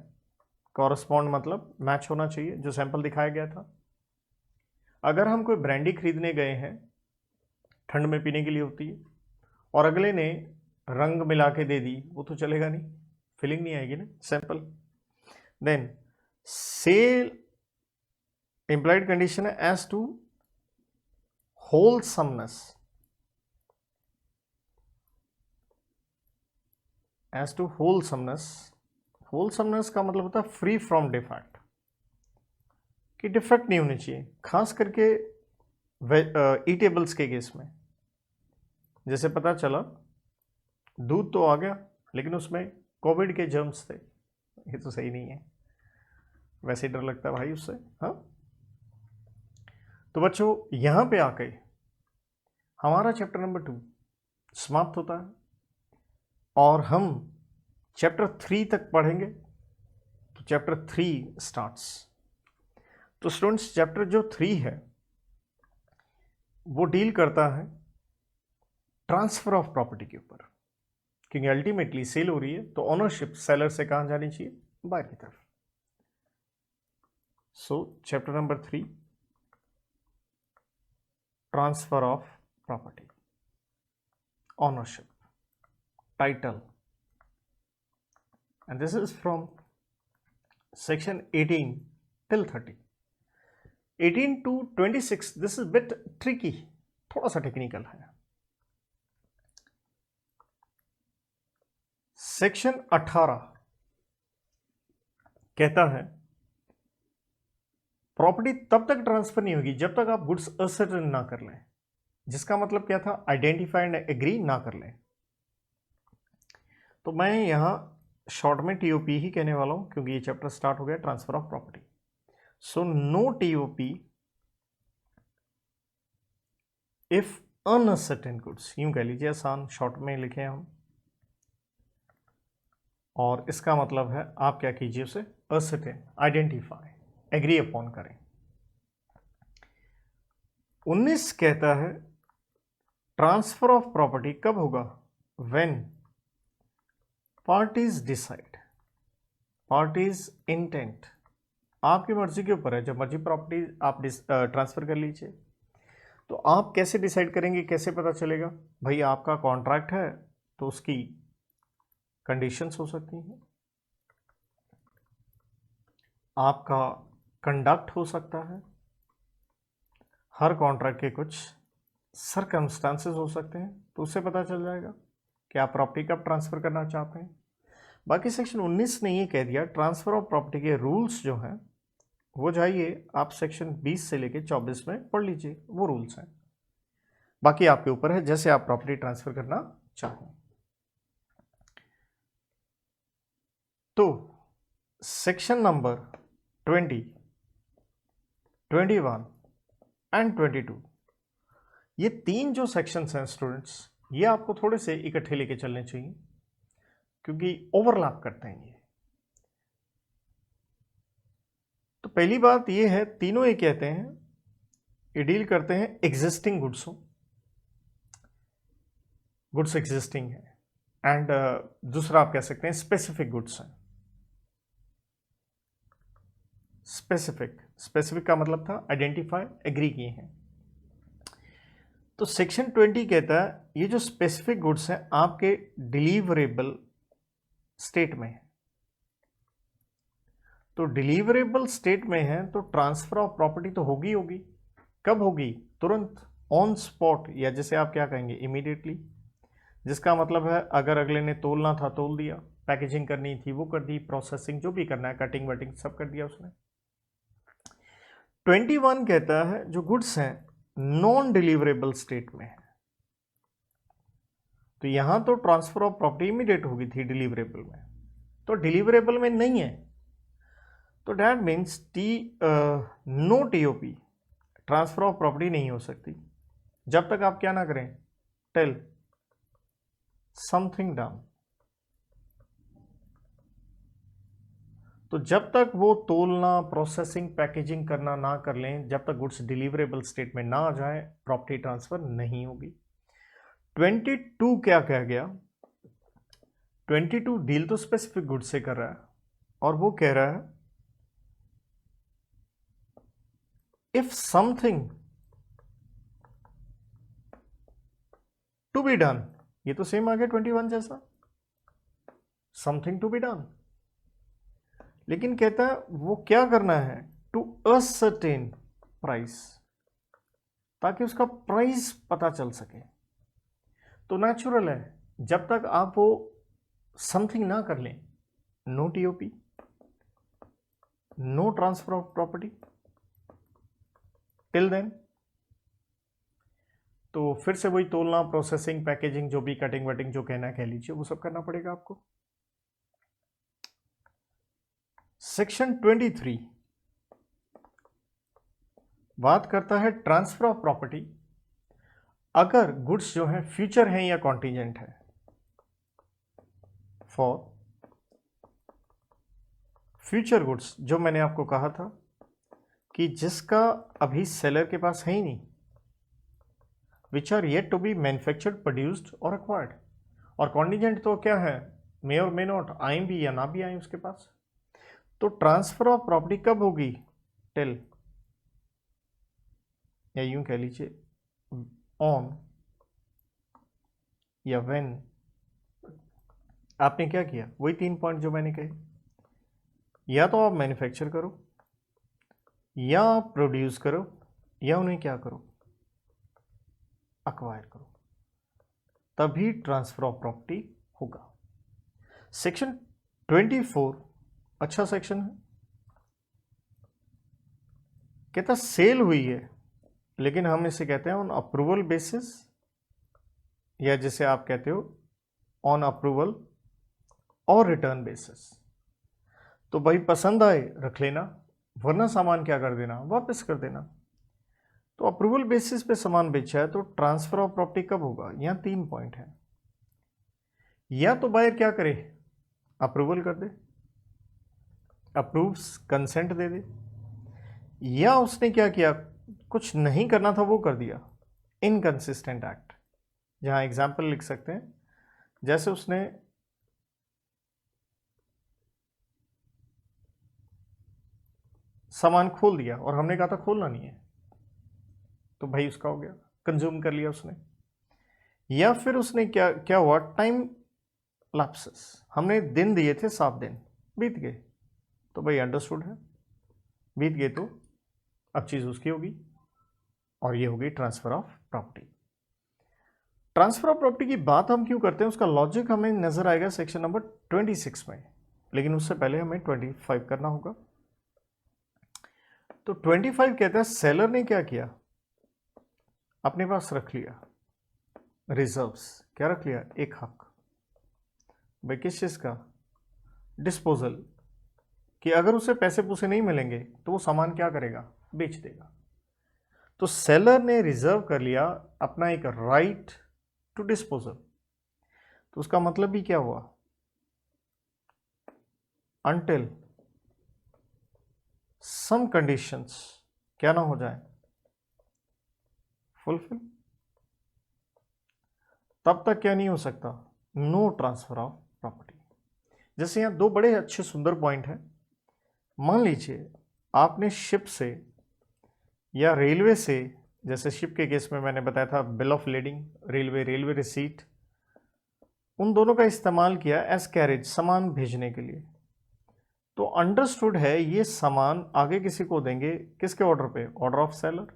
कॉरस्पॉन्ड मतलब मैच होना चाहिए जो सैंपल दिखाया गया था। अगर हम कोई ब्रांडी खरीदने गए हैं, ठंड में पीने के लिए होती है, और अगले ने रंग मिला के दे दी, वो तो चलेगा नहीं, फीलिंग नहीं आएगी ना, sample. Then sale implied condition है as to wholesomeness, as to wholesomeness. Wholesomeness का मतलब होता है फ्री फ्रॉम डिफेक्ट, कि डिफेक्ट नहीं होनी चाहिए, खास करके ईटेबल्स के केस में। जैसे पता चला दूध तो आ गया लेकिन उसमें कोविड के जर्म्स थे, ये तो सही नहीं है, वैसे ही डर लगता है भाई उससे। हाँ, तो बच्चों यहां पे आके हमारा चैप्टर नंबर 2 समाप्त होता है और हम चैप्टर 3 तक पढ़ेंगे। तो चैप्टर 3 स्टार्ट्स। तो स्टूडेंट्स चैप्टर जो 3 है वो डील करता है ट्रांसफर ऑफ प्रॉपर्टी के ऊपर, क्योंकि अल्टीमेटली सेल हो रही है तो ऑनरशिप सेलर से कहां जानी चाहिए, बायर की तरफ। सो chapter number 3 transfer of property, ownership, title, and this is from section 18 till 30. 18 to 26 this is bit tricky, थोड़ा सा टेक्निकल है। सेक्शन 18 कहता है प्रॉपर्टी तब तक ट्रांसफर नहीं होगी जब तक आप गुड्स असर्टेन ना कर लें, जिसका मतलब क्या था, आइडेंटिफाई एंड एग्री ना कर लें। तो मैं यहां शॉर्ट में टीओपी ही कहने वाला हूं क्योंकि ये चैप्टर स्टार्ट हो गया transfer of property. So no TOP if uncertain goods, यूं कह लीजिए, आसान शॉर्ट में लिखे हम, और इसका मतलब है आप क्या कीजिए उसे असर्टेन, आइडेंटिफाई, एग्री अपॉन करें। 19 कहता है ट्रांसफर ऑफ प्रॉपर्टी कब होगा, when parties decide, parties intent, आपकी मर्जी के ऊपर है, जब मर्जी प्रॉपर्टी आप ट्रांसफ़र कर लीजिए। तो आप कैसे डिसाइड करेंगे, कैसे पता चलेगा? भाई आपका कॉन्ट्रैक्ट है तो उसकी कंडीशंस हो सकती हैं, आपका कंडक्ट हो सकता है, हर कॉन्ट्रैक्ट के कुछ सरकमस्टांसेस हो सकते हैं, तो उससे पता चल जाएगा कि आप प्रॉपर्टी कब ट्रांसफ़र करना चाहते हैं। बाकी सेक्शन 19 ने ये कह दिया ट्रांसफ़र ऑफ प्रॉपर्टी के रूल्स जो हैं वो जाइए आप सेक्शन 20 से लेके 24 में पढ़ लीजिए, वो रूल्स हैं। बाकी आपके ऊपर है जैसे आप प्रॉपर्टी ट्रांसफ़र करना चाहें। तो सेक्शन नंबर 20, 21 एंड 22, ये तीन जो सेक्शंस हैं स्टूडेंट्स, ये आपको थोड़े से इकट्ठे लेके चलने चाहिए क्योंकि ओवरलैप करते हैं ये। तो पहली बात ये है, तीनों ये कहते हैं, ये डील करते हैं एग्जिस्टिंग गुड्सों, गुड्स एग्जिस्टिंग है, एंड दूसरा आप कह सकते हैं स्पेसिफिक गुड्स हैं। स्पेसिफिक का मतलब था आइडेंटिफाई, एग्री किए हैं। तो सेक्शन 20 कहता है ये जो स्पेसिफिक गुड्स हैं आपके डिलीवरेबल स्टेट में है। तो डिलीवरेबल स्टेट में है तो ट्रांसफर ऑफ प्रॉपर्टी तो होगी। कब होगी? तुरंत, ऑन स्पॉट, या जैसे आप क्या कहेंगे इमीडिएटली, जिसका मतलब है अगर अगले ने तोलना था तोल दिया, पैकेजिंग करनी थी वो कर दी, प्रोसेसिंग जो भी करना है, कटिंग वटिंग सब कर दिया उसने। 21 कहता है जो गुड्स हैं नॉन डिलीवरेबल स्टेट में है, तो यहां तो ट्रांसफर ऑफ प्रॉपर्टी इमीडिएट होगी थी डिलीवरेबल में, तो डिलीवरेबल में नहीं है, तो that means no TOP, transfer of property नहीं हो सकती जब तक आप क्या ना करें, टेल समथिंग डन। तो जब तक वो तोलना, प्रोसेसिंग, पैकेजिंग करना ना कर लें, जब तक गुड्स डिलीवरेबल स्टेट में ना आ जाए, प्रॉपर्टी ट्रांसफर नहीं होगी। 22 क्या कह गया? 22 डील तो स्पेसिफिक गुड्स से कर रहा है और वो कह रहा है if something to be done, ये तो सेम आ गया 21 जैसा, समथिंग टू बी डन, लेकिन कहता है वो क्या करना है, टू अ सर्टेन प्राइस, ताकि उसका प्राइस पता चल सके। तो नेचुरल है जब तक आप वो समथिंग ना कर लें, no TOP, no transfer of property till then. तो फिर से वही तोलना, प्रोसेसिंग, पैकेजिंग, जो भी कटिंग वटिंग जो कहना कह लीजिए, वो सब करना पड़ेगा आपको। सेक्शन 23 बात करता है ट्रांसफर ऑफ प्रॉपर्टी अगर गुड्स जो है फ्यूचर है या कॉन्टीजेंट है, फॉर फ्यूचर गुड्स, जो मैंने आपको कहा था कि जिसका अभी सेलर के पास है ही नहीं, which are yet to be manufactured, produced और एक्वायर्ड, और कॉन्टीजेंट तो क्या है, मे और मे नॉट, आए भी या ना भी आए उसके पास। तो ट्रांसफर ऑफ प्रॉपर्टी कब होगी, टिल, या यूं कह लीजिए ऑन या व्हेन आपने क्या किया, वही 3 पॉइंट जो मैंने कहे, या तो आप मैन्युफैक्चर करो, या आप प्रोड्यूस करो, या उन्हें क्या करो, अक्वायर करो, तभी ट्रांसफर ऑफ प्रॉपर्टी होगा। सेक्शन 24 अच्छा सेक्शन है, कहता सेल हुई है लेकिन हम इसे कहते हैं ऑन अप्रूवल बेसिस, या जैसे आप कहते हो ऑन अप्रूवल और रिटर्न बेसिस। तो भाई पसंद आए रख लेना, वरना सामान क्या कर देना, वापस कर देना। तो अप्रूवल बेसिस पे सामान बेचा है तो ट्रांसफर ऑफ प्रॉपर्टी कब होगा, यहां 3 पॉइंट है, या तो बायर क्या करे, अप्रूवल कर दे, अप्रूव्स, कंसेंट दे दे, या उसने क्या किया, कुछ नहीं करना था वो कर दिया, इनकंसिस्टेंट एक्ट। जहां एग्जाम्पल लिख सकते हैं, जैसे उसने सामान खोल दिया और हमने कहा था खोलना नहीं है, तो भाई उसका हो गया, कंज्यूम कर लिया उसने। या फिर उसने क्या क्या हुआ, टाइम लैप्सेस, हमने दिन दिए थे 7 दिन, बीत गए, तो भाई अंडरस्टूड है, बीत गए तो अब चीज़ उसकी होगी, और ये होगी transfer of property. Transfer of property की बात हम क्यों करते हैं, उसका लॉजिक हमें नजर आएगा सेक्शन नंबर 26 में, लेकिन उससे पहले हमें 25 करना होगा। तो 25 कहता है सेलर ने क्या किया, अपने पास रख लिया रिजर्व्स, क्या रख लिया, एक हक, भाई किस चीज का, डिस्पोजल, कि अगर उसे पैसे पूसे नहीं मिलेंगे तो वो सामान क्या करेगा, बेच देगा। तो सेलर ने रिजर्व कर लिया अपना एक राइट टू डिस्पोजल। तो उसका मतलब भी क्या हुआ, अनटिल सम कंडीशंस क्या ना हो जाए फुलफिल, तब तक क्या नहीं हो सकता, नो ट्रांसफर ऑफ प्रॉपर्टी। जैसे यहां दो बड़े अच्छे सुंदर पॉइंट हैं। मान लीजिए आपने शिप से या रेलवे से, जैसे शिप के केस में मैंने बताया था bill of lending, railway receipt, उन दोनों का इस्तेमाल किया एज कैरेज, सामान भेजने के लिए। तो अंडरस्टूड है ये सामान आगे किसी को देंगे, किसके ऑर्डर पे, ऑर्डर ऑफ सेलर।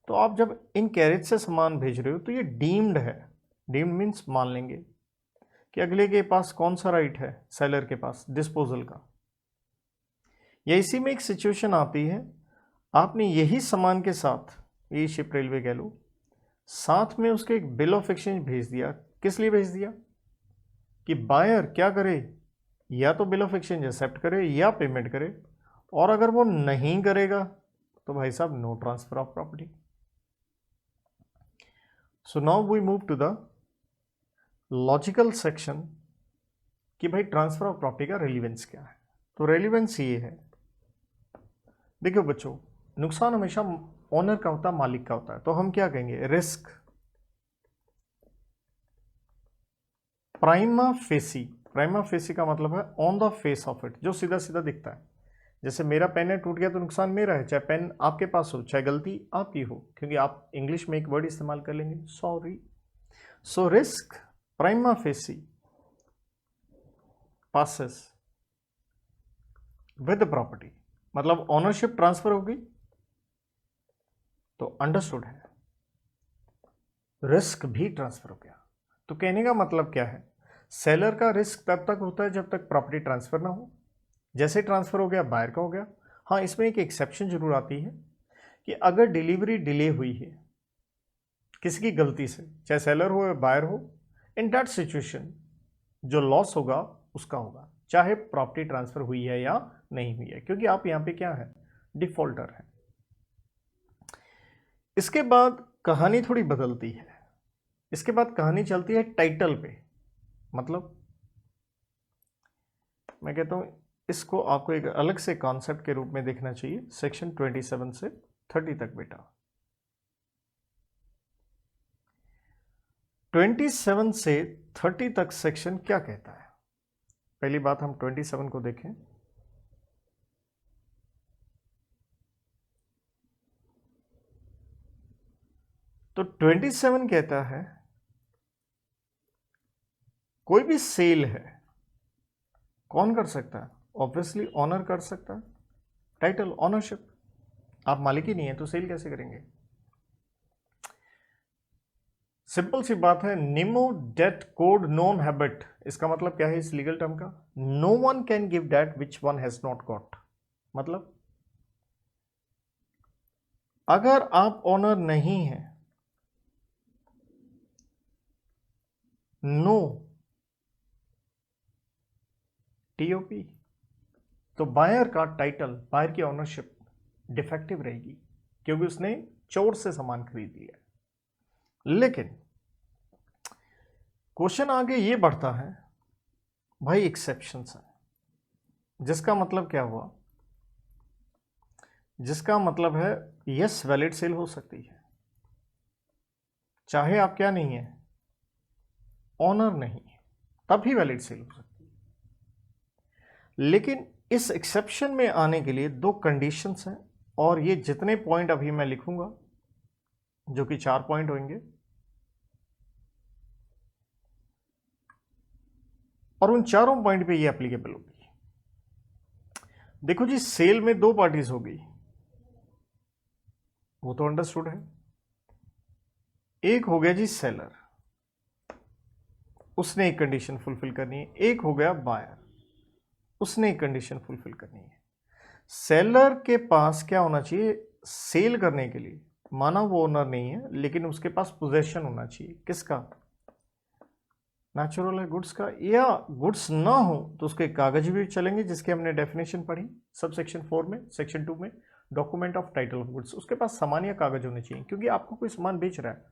तो आप जब इन कैरेज से सामान भेज रहे हो तो ये डीम्ड है, डीम्ड मीन्स मान लेंगे कि अगले के पास कौन सा राइट है, सेलर के पास डिस्पोजल का। या इसी में एक सिचुएशन आती है, आपने यही सामान के साथ, ये शिप रेलवे कह लो, साथ में उसके एक बिल ऑफ एक्सचेंज भेज दिया। किस लिए भेज दिया, कि बायर क्या करे, या तो बिल ऑफ एक्सचेंज एक्सेप्ट करे या पेमेंट करे, और अगर वो नहीं करेगा तो भाई साहब no transfer of property. So now we move to the logical section कि भाई ट्रांसफर ऑफ प्रॉपर्टी का रेलिवेंस क्या है। तो रेलिवेंस ये है, देखो बच्चों, नुकसान हमेशा ओनर का होता है, मालिक का होता है। तो हम क्या कहेंगे, risk prima facie, prima facie का मतलब है on the face of it, जो सीधा सीधा दिखता है। जैसे मेरा पेन है, टूट गया तो नुकसान मेरा है, चाहे पेन आपके पास हो, चाहे गलती आपकी हो, क्योंकि आप इंग्लिश में एक वर्ड इस्तेमाल कर लेंगे, sorry. So risk prima facie passes with property, मतलब ओनरशिप ट्रांसफर होगी, तो अंडरस्टूड है रिस्क भी ट्रांसफर हो गया। तो कहने का मतलब क्या है, सेलर का रिस्क तब तक होता है जब तक प्रॉपर्टी ट्रांसफर ना हो, जैसे ट्रांसफर हो गया बायर का हो गया। हाँ, इसमें एक एक्सेप्शन जरूर आती है कि अगर डिलीवरी डिले हुई है किसी की गलती से, चाहे सेलर हो या बायर हो, इन दैट सिचुएशन जो लॉस होगा उसका होगा, चाहे प्रॉपर्टी ट्रांसफर हुई है या नहीं हुई है, क्योंकि आप यहां पे क्या है, डिफॉल्टर है। इसके बाद कहानी थोड़ी बदलती है, इसके बाद कहानी चलती है टाइटल पे। मतलब मैं कहता हूं इसको आपको एक अलग से कॉन्सेप्ट के रूप में देखना चाहिए, सेक्शन 27 से 30 तक। बेटा 27 से 30 तक सेक्शन क्या कहता है, पहली बात हम 27 को देखें। तो 27 कहता है कोई भी सेल है, कौन कर सकता है, ऑब्वियसली ऑनर कर सकता है, टाइटल ऑनरशिप, आप मालिक ही नहीं है तो सेल कैसे करेंगे। सिंपल सी बात है, निमो डेट कोड नॉन हैबिट, इसका मतलब क्या है इस लीगल टर्म का, no one can give that which one has not got. मतलब अगर आप ऑनर नहीं है, नो टीओपी, तो बायर का टाइटल, बायर की ऑनरशिप डिफेक्टिव रहेगी, क्योंकि उसने चोर से सामान खरीद लिया। लेकिन क्वेश्चन आगे ये बढ़ता है, भाई एक्सेप्शंस है, जिसका मतलब क्या हुआ, जिसका मतलब है यस वैलिड सेल हो सकती है, चाहे आप क्या नहीं है, ऑनर नहीं है, तब ही वैलिड सेल हो सकती है। लेकिन इस एक्सेप्शन में आने के लिए दो कंडीशंस हैं, और ये जितने पॉइंट अभी मैं लिखूंगा जो कि 4 पॉइंट होंगे, और उन चारों पॉइंट पे ये एप्लीकेबल होगी। देखो जी, सेल में दो पार्टीज हो गई, वो तो अंडरस्टूड है। एक हो गया जी सेलर, उसने एक कंडीशन फुलफिल करनी है। एक हो गया बायर, उसने एक कंडीशन फुलफिल करनी है। सेलर के पास क्या होना चाहिए सेल करने के लिए? माना वो ओनर नहीं है, लेकिन उसके पास पोजेशन होना चाहिए। किसका? नेचुरल है, गुड्स का। या गुड्स ना हो तो उसके कागज भी चलेंगे, जिसके हमने डेफिनेशन पढ़ी सब सेक्शन 4 में, सेक्शन 2 में, document of title of goods. उसके पास सामान या कागज होने चाहिए, क्योंकि आपको कोई सामान बेच रहा है,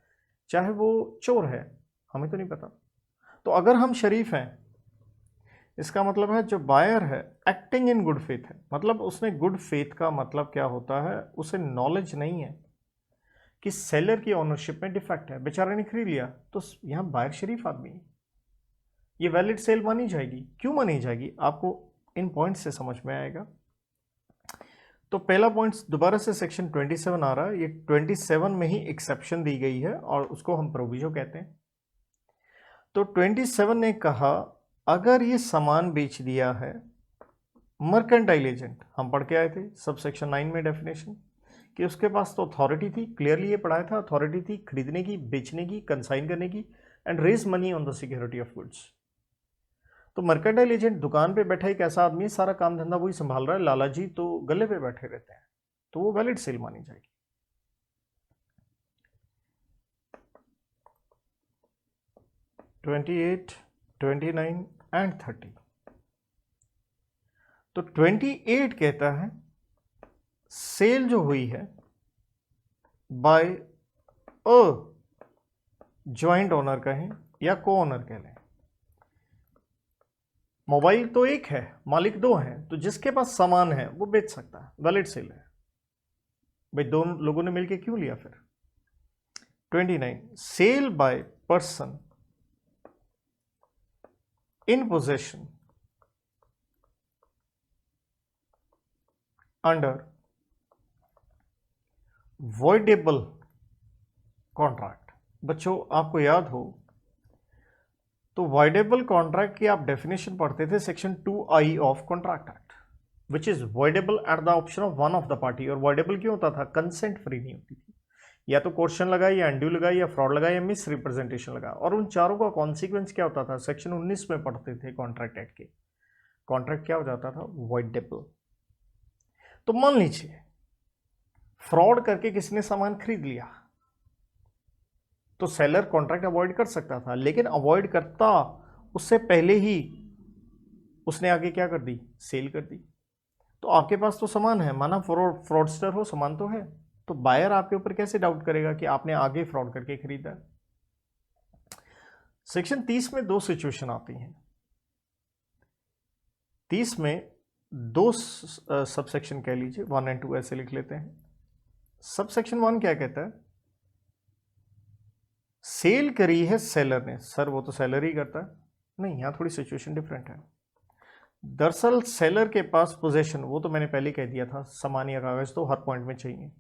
चाहे वो चोर है, हमें तो नहीं पता। तो अगर हम शरीफ हैं, इसका मतलब है जो बायर है एक्टिंग इन गुड फेथ है। मतलब उसने गुड फेथ का मतलब क्या होता है, उसे नॉलेज नहीं है कि सेलर की ओनरशिप में डिफेक्ट है, बेचारे ने खरीद लिया, तो यहां बायर शरीफ आदमी है, ये वैलिड सेल मानी जाएगी। क्यों मानी जाएगी, आपको इन पॉइंट से समझ में आएगा। तो पहला पॉइंट दोबारा से सेक्शन 27 आ रहा है, ये 27 में ही एक्सेप्शन दी गई है और उसको हम प्रोविजो कहते हैं। तो 27 ने कहा अगर ये सामान बेच दिया है मर्केंटाइल एजेंट, हम पढ़ के आए थे सब सेक्शन 9 में डेफिनेशन, कि उसके पास तो अथॉरिटी थी, क्लियरली ये पढ़ाया था, अथॉरिटी थी खरीदने की, बेचने की, कंसाइन करने की, and raise money on the security of goods. तो मर्केंटाइल एजेंट दुकान पे बैठा एक ऐसा आदमी है, सारा काम धंधा वही संभाल रहा है, लाला जी तो गले पे बैठे रहते हैं, तो वो वैलिड सेल मानी जाएगी। (28, 29 एंड 30). तो 28 कहता है सेल जो हुई है बाय अ ज्वाइंट ओनर कहें या को ओनर कह लें। मोबाइल तो एक है, मालिक दो हैं, तो जिसके पास सामान है वो बेच सकता है, वैलिड सेल है। भाई दोनों लोगों ने मिलके क्यों लिया फिर? 29 sale by person in possession under voidable contract. बच्चों आपको याद हो तो वॉइडेबल कॉन्ट्रैक्ट की आप डेफिनेशन पढ़ते थे section 2I of contract act, which is voidable at the option of one of the party. और वॉइडेबल क्यों होता था? कंसेंट फ्री नहीं होती थी, या तो कोर्शन लगा, या अनड्यू लगा, या फ्रॉड लगा, या मिस रिप्रेजेंटेशन लगा। और उन चारों का कॉन्सिक्वेंस क्या होता था? सेक्शन 19 में पढ़ते थे कॉन्ट्रैक्ट एक्ट के, कॉन्ट्रैक्ट क्या हो जाता था? वॉइडेबल। तो मान लीजिए फ्रॉड करके किसी ने सामान खरीद लिया, तो सेलर कॉन्ट्रैक्ट अवॉइड कर सकता था, लेकिन अवॉइड करता उससे पहले ही उसने आगे क्या कर दी? सेल कर दी। तो आपके पास तो सामान है, माना फ्रॉडस्टर हो, सामान तो है, तो बायर आपके ऊपर कैसे डाउट करेगा कि आपने आगे फ्रॉड करके खरीदा है? सेक्शन 30 में दो सिचुएशन आती हैं। 30 में दो सबसेक्शन कह लीजिए, 1 और 2 ऐसे लिख लेते हैं। सबसेक्शन 1 क्या कहता है? सेल करी है सेलर ने। सर वो तो सेलर ही करता है। नहीं, यहां थोड़ी सिचुएशन डिफरेंट है। दरअसल सेलर के पास पोजेशन, वो तो मैंने पहले कह दिया था, सामान या कागज तो हर पॉइंट में चाहिए।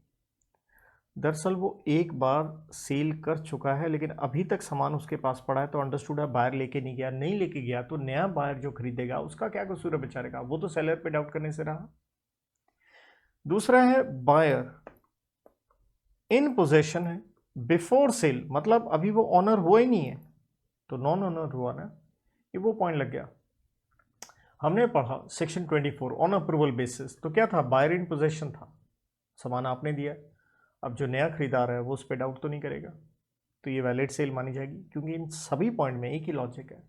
दरअसल वो एक बार सेल कर चुका है, लेकिन अभी तक सामान उसके पास पड़ा है, तो अंडरस्टूड है बायर लेके नहीं गया। नहीं लेके गया तो नया बायर जो खरीदेगा उसका क्या कसूर है बेचारे का? वो तो सेलर पे डाउट करने से रहा। दूसरा है बायर इन पोजेशन है बिफोर सेल, मतलब अभी वो ऑनर हुआ ही नहीं है, तो नॉन ऑनर हुआ ना, ये वो पॉइंट लग गया। हमने पढ़ा सेक्शन 24 ऑन अप्रूवल बेसिस, तो क्या था? बायर इन पोजेशन था, सामान आपने दिया, अब जो नया खरीदार है वो उस पर डाउट तो नहीं करेगा, तो ये वैलिड सेल मानी जाएगी, क्योंकि इन सभी पॉइंट में एक ही लॉजिक है।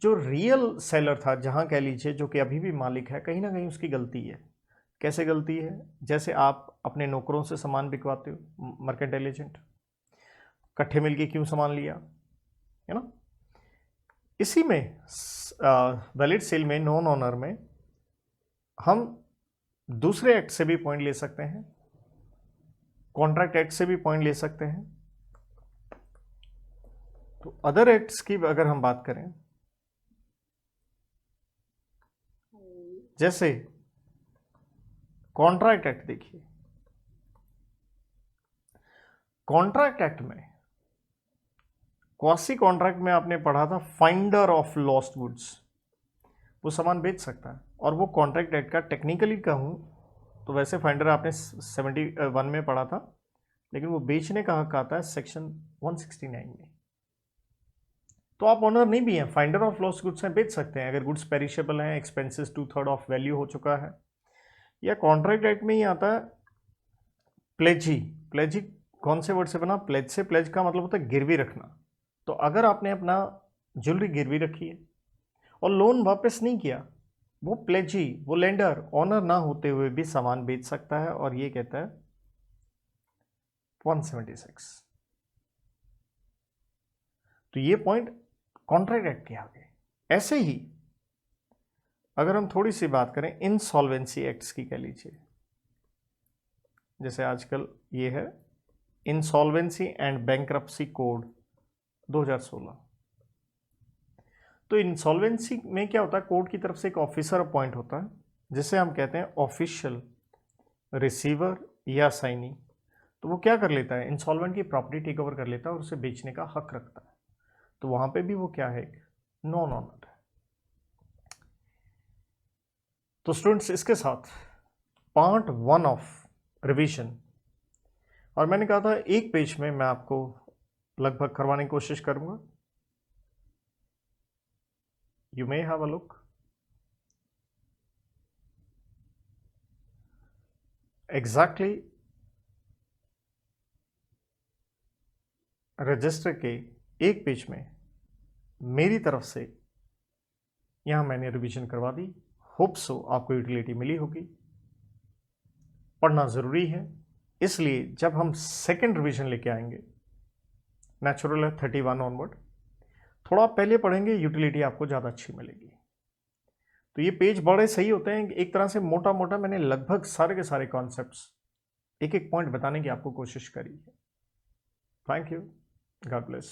जो रियल सेलर था, जहां कह लीजिए जो कि अभी भी मालिक है, कहीं ना कहीं उसकी गलती है। कैसे गलती है? जैसे आप अपने नौकरों से सामान बिकवाते हो, मर्केंटाइल एजेंट, इकट्ठे मिलके क्यों सामान लिया, है ना? इसी में वैलिड सेल में, नॉन ऑनर में, हम दूसरे एक्ट से भी पॉइंट ले सकते हैं, कॉन्ट्रैक्ट एक्ट से भी पॉइंट ले सकते हैं। तो अदर एक्ट्स की अगर हम बात करें, जैसे कॉन्ट्रैक्ट एक्ट देखिए, कॉन्ट्रैक्ट एक्ट में, क्वासी कॉन्ट्रैक्ट में आपने पढ़ा था फाइंडर ऑफ लॉस्ट गुड्स, वो सामान बेच सकता है। और वो कॉन्ट्रैक्ट एक्ट का टेक्निकली कहूँ तो वैसे फाइंडर आपने 71 में पढ़ा था, लेकिन वो बेचने का हक आता है सेक्शन 169 में। तो आप ऑनर नहीं भी हैं, फाइंडर ऑफ लॉस्ट गुड्स हैं, बेच सकते हैं अगर गुड्स पेरिशेबल हैं, एक्सपेंसेस 2/3 ऑफ वैल्यू हो चुका है। या कॉन्ट्रैक्ट एक्ट में ही आता है प्लेजी। प्लेजी कौन से वर्ड से बना? प्लेज से। प्लेज का मतलब होता है गिरवी रखना। तो अगर आपने अपना ज्वेलरी गिरवी रखी है और लोन वापस नहीं किया, वो प्लेजी, वो लेंडर ऑनर ना होते हुए भी सामान बेच सकता है, और ये कहता है 176। तो ये पॉइंट कॉन्ट्रैक्ट एक्ट के आगे। ऐसे ही अगर हम थोड़ी सी बात करें इंसॉल्वेंसी एक्ट्स की, कह लीजिए, जैसे आजकल ये है इंसॉल्वेंसी एंड बैंक्रप्सी कोड 2016। तो इंसॉल्वेंसी में क्या होता है, कोर्ट की तरफ से एक ऑफिसर अपॉइंट होता है जिसे हम कहते हैं ऑफिशियल, रिसीवर या साइनी। तो वो क्या कर लेता है, इंसॉल्वेंट की प्रॉपर्टी टेक ओवर कर लेता है और उसे बेचने का हक रखता है। तो वहां पे भी वो क्या है, नॉन ऑनर है। तो स्टूडेंट्स, इसके साथ पार्ट 1 ऑफ रिवीजन, और मैंने कहा था एक पेज में मैं आपको लगभग करवाने की कोशिश करूंगा। You may have a look. Exactly register के एक पेज में मेरी तरफ से यहां मैंने रिवीजन करवा दी। होप सो आपको यूटिलिटी मिली होगी। पढ़ना ज़रूरी है, इसलिए जब हम सेकंड रिवीजन लेके आएंगे, नेचुरल है 31 ऑनवर्ड, थोड़ा पहले पढ़ेंगे, यूटिलिटी आपको ज़्यादा अच्छी मिलेगी। तो ये पेज बड़े सही होते हैं, एक तरह से मोटा मोटा मैंने लगभग सारे के सारे कॉन्सेप्ट्स एक एक पॉइंट बताने की आपको कोशिश करी है। Thank you, God bless.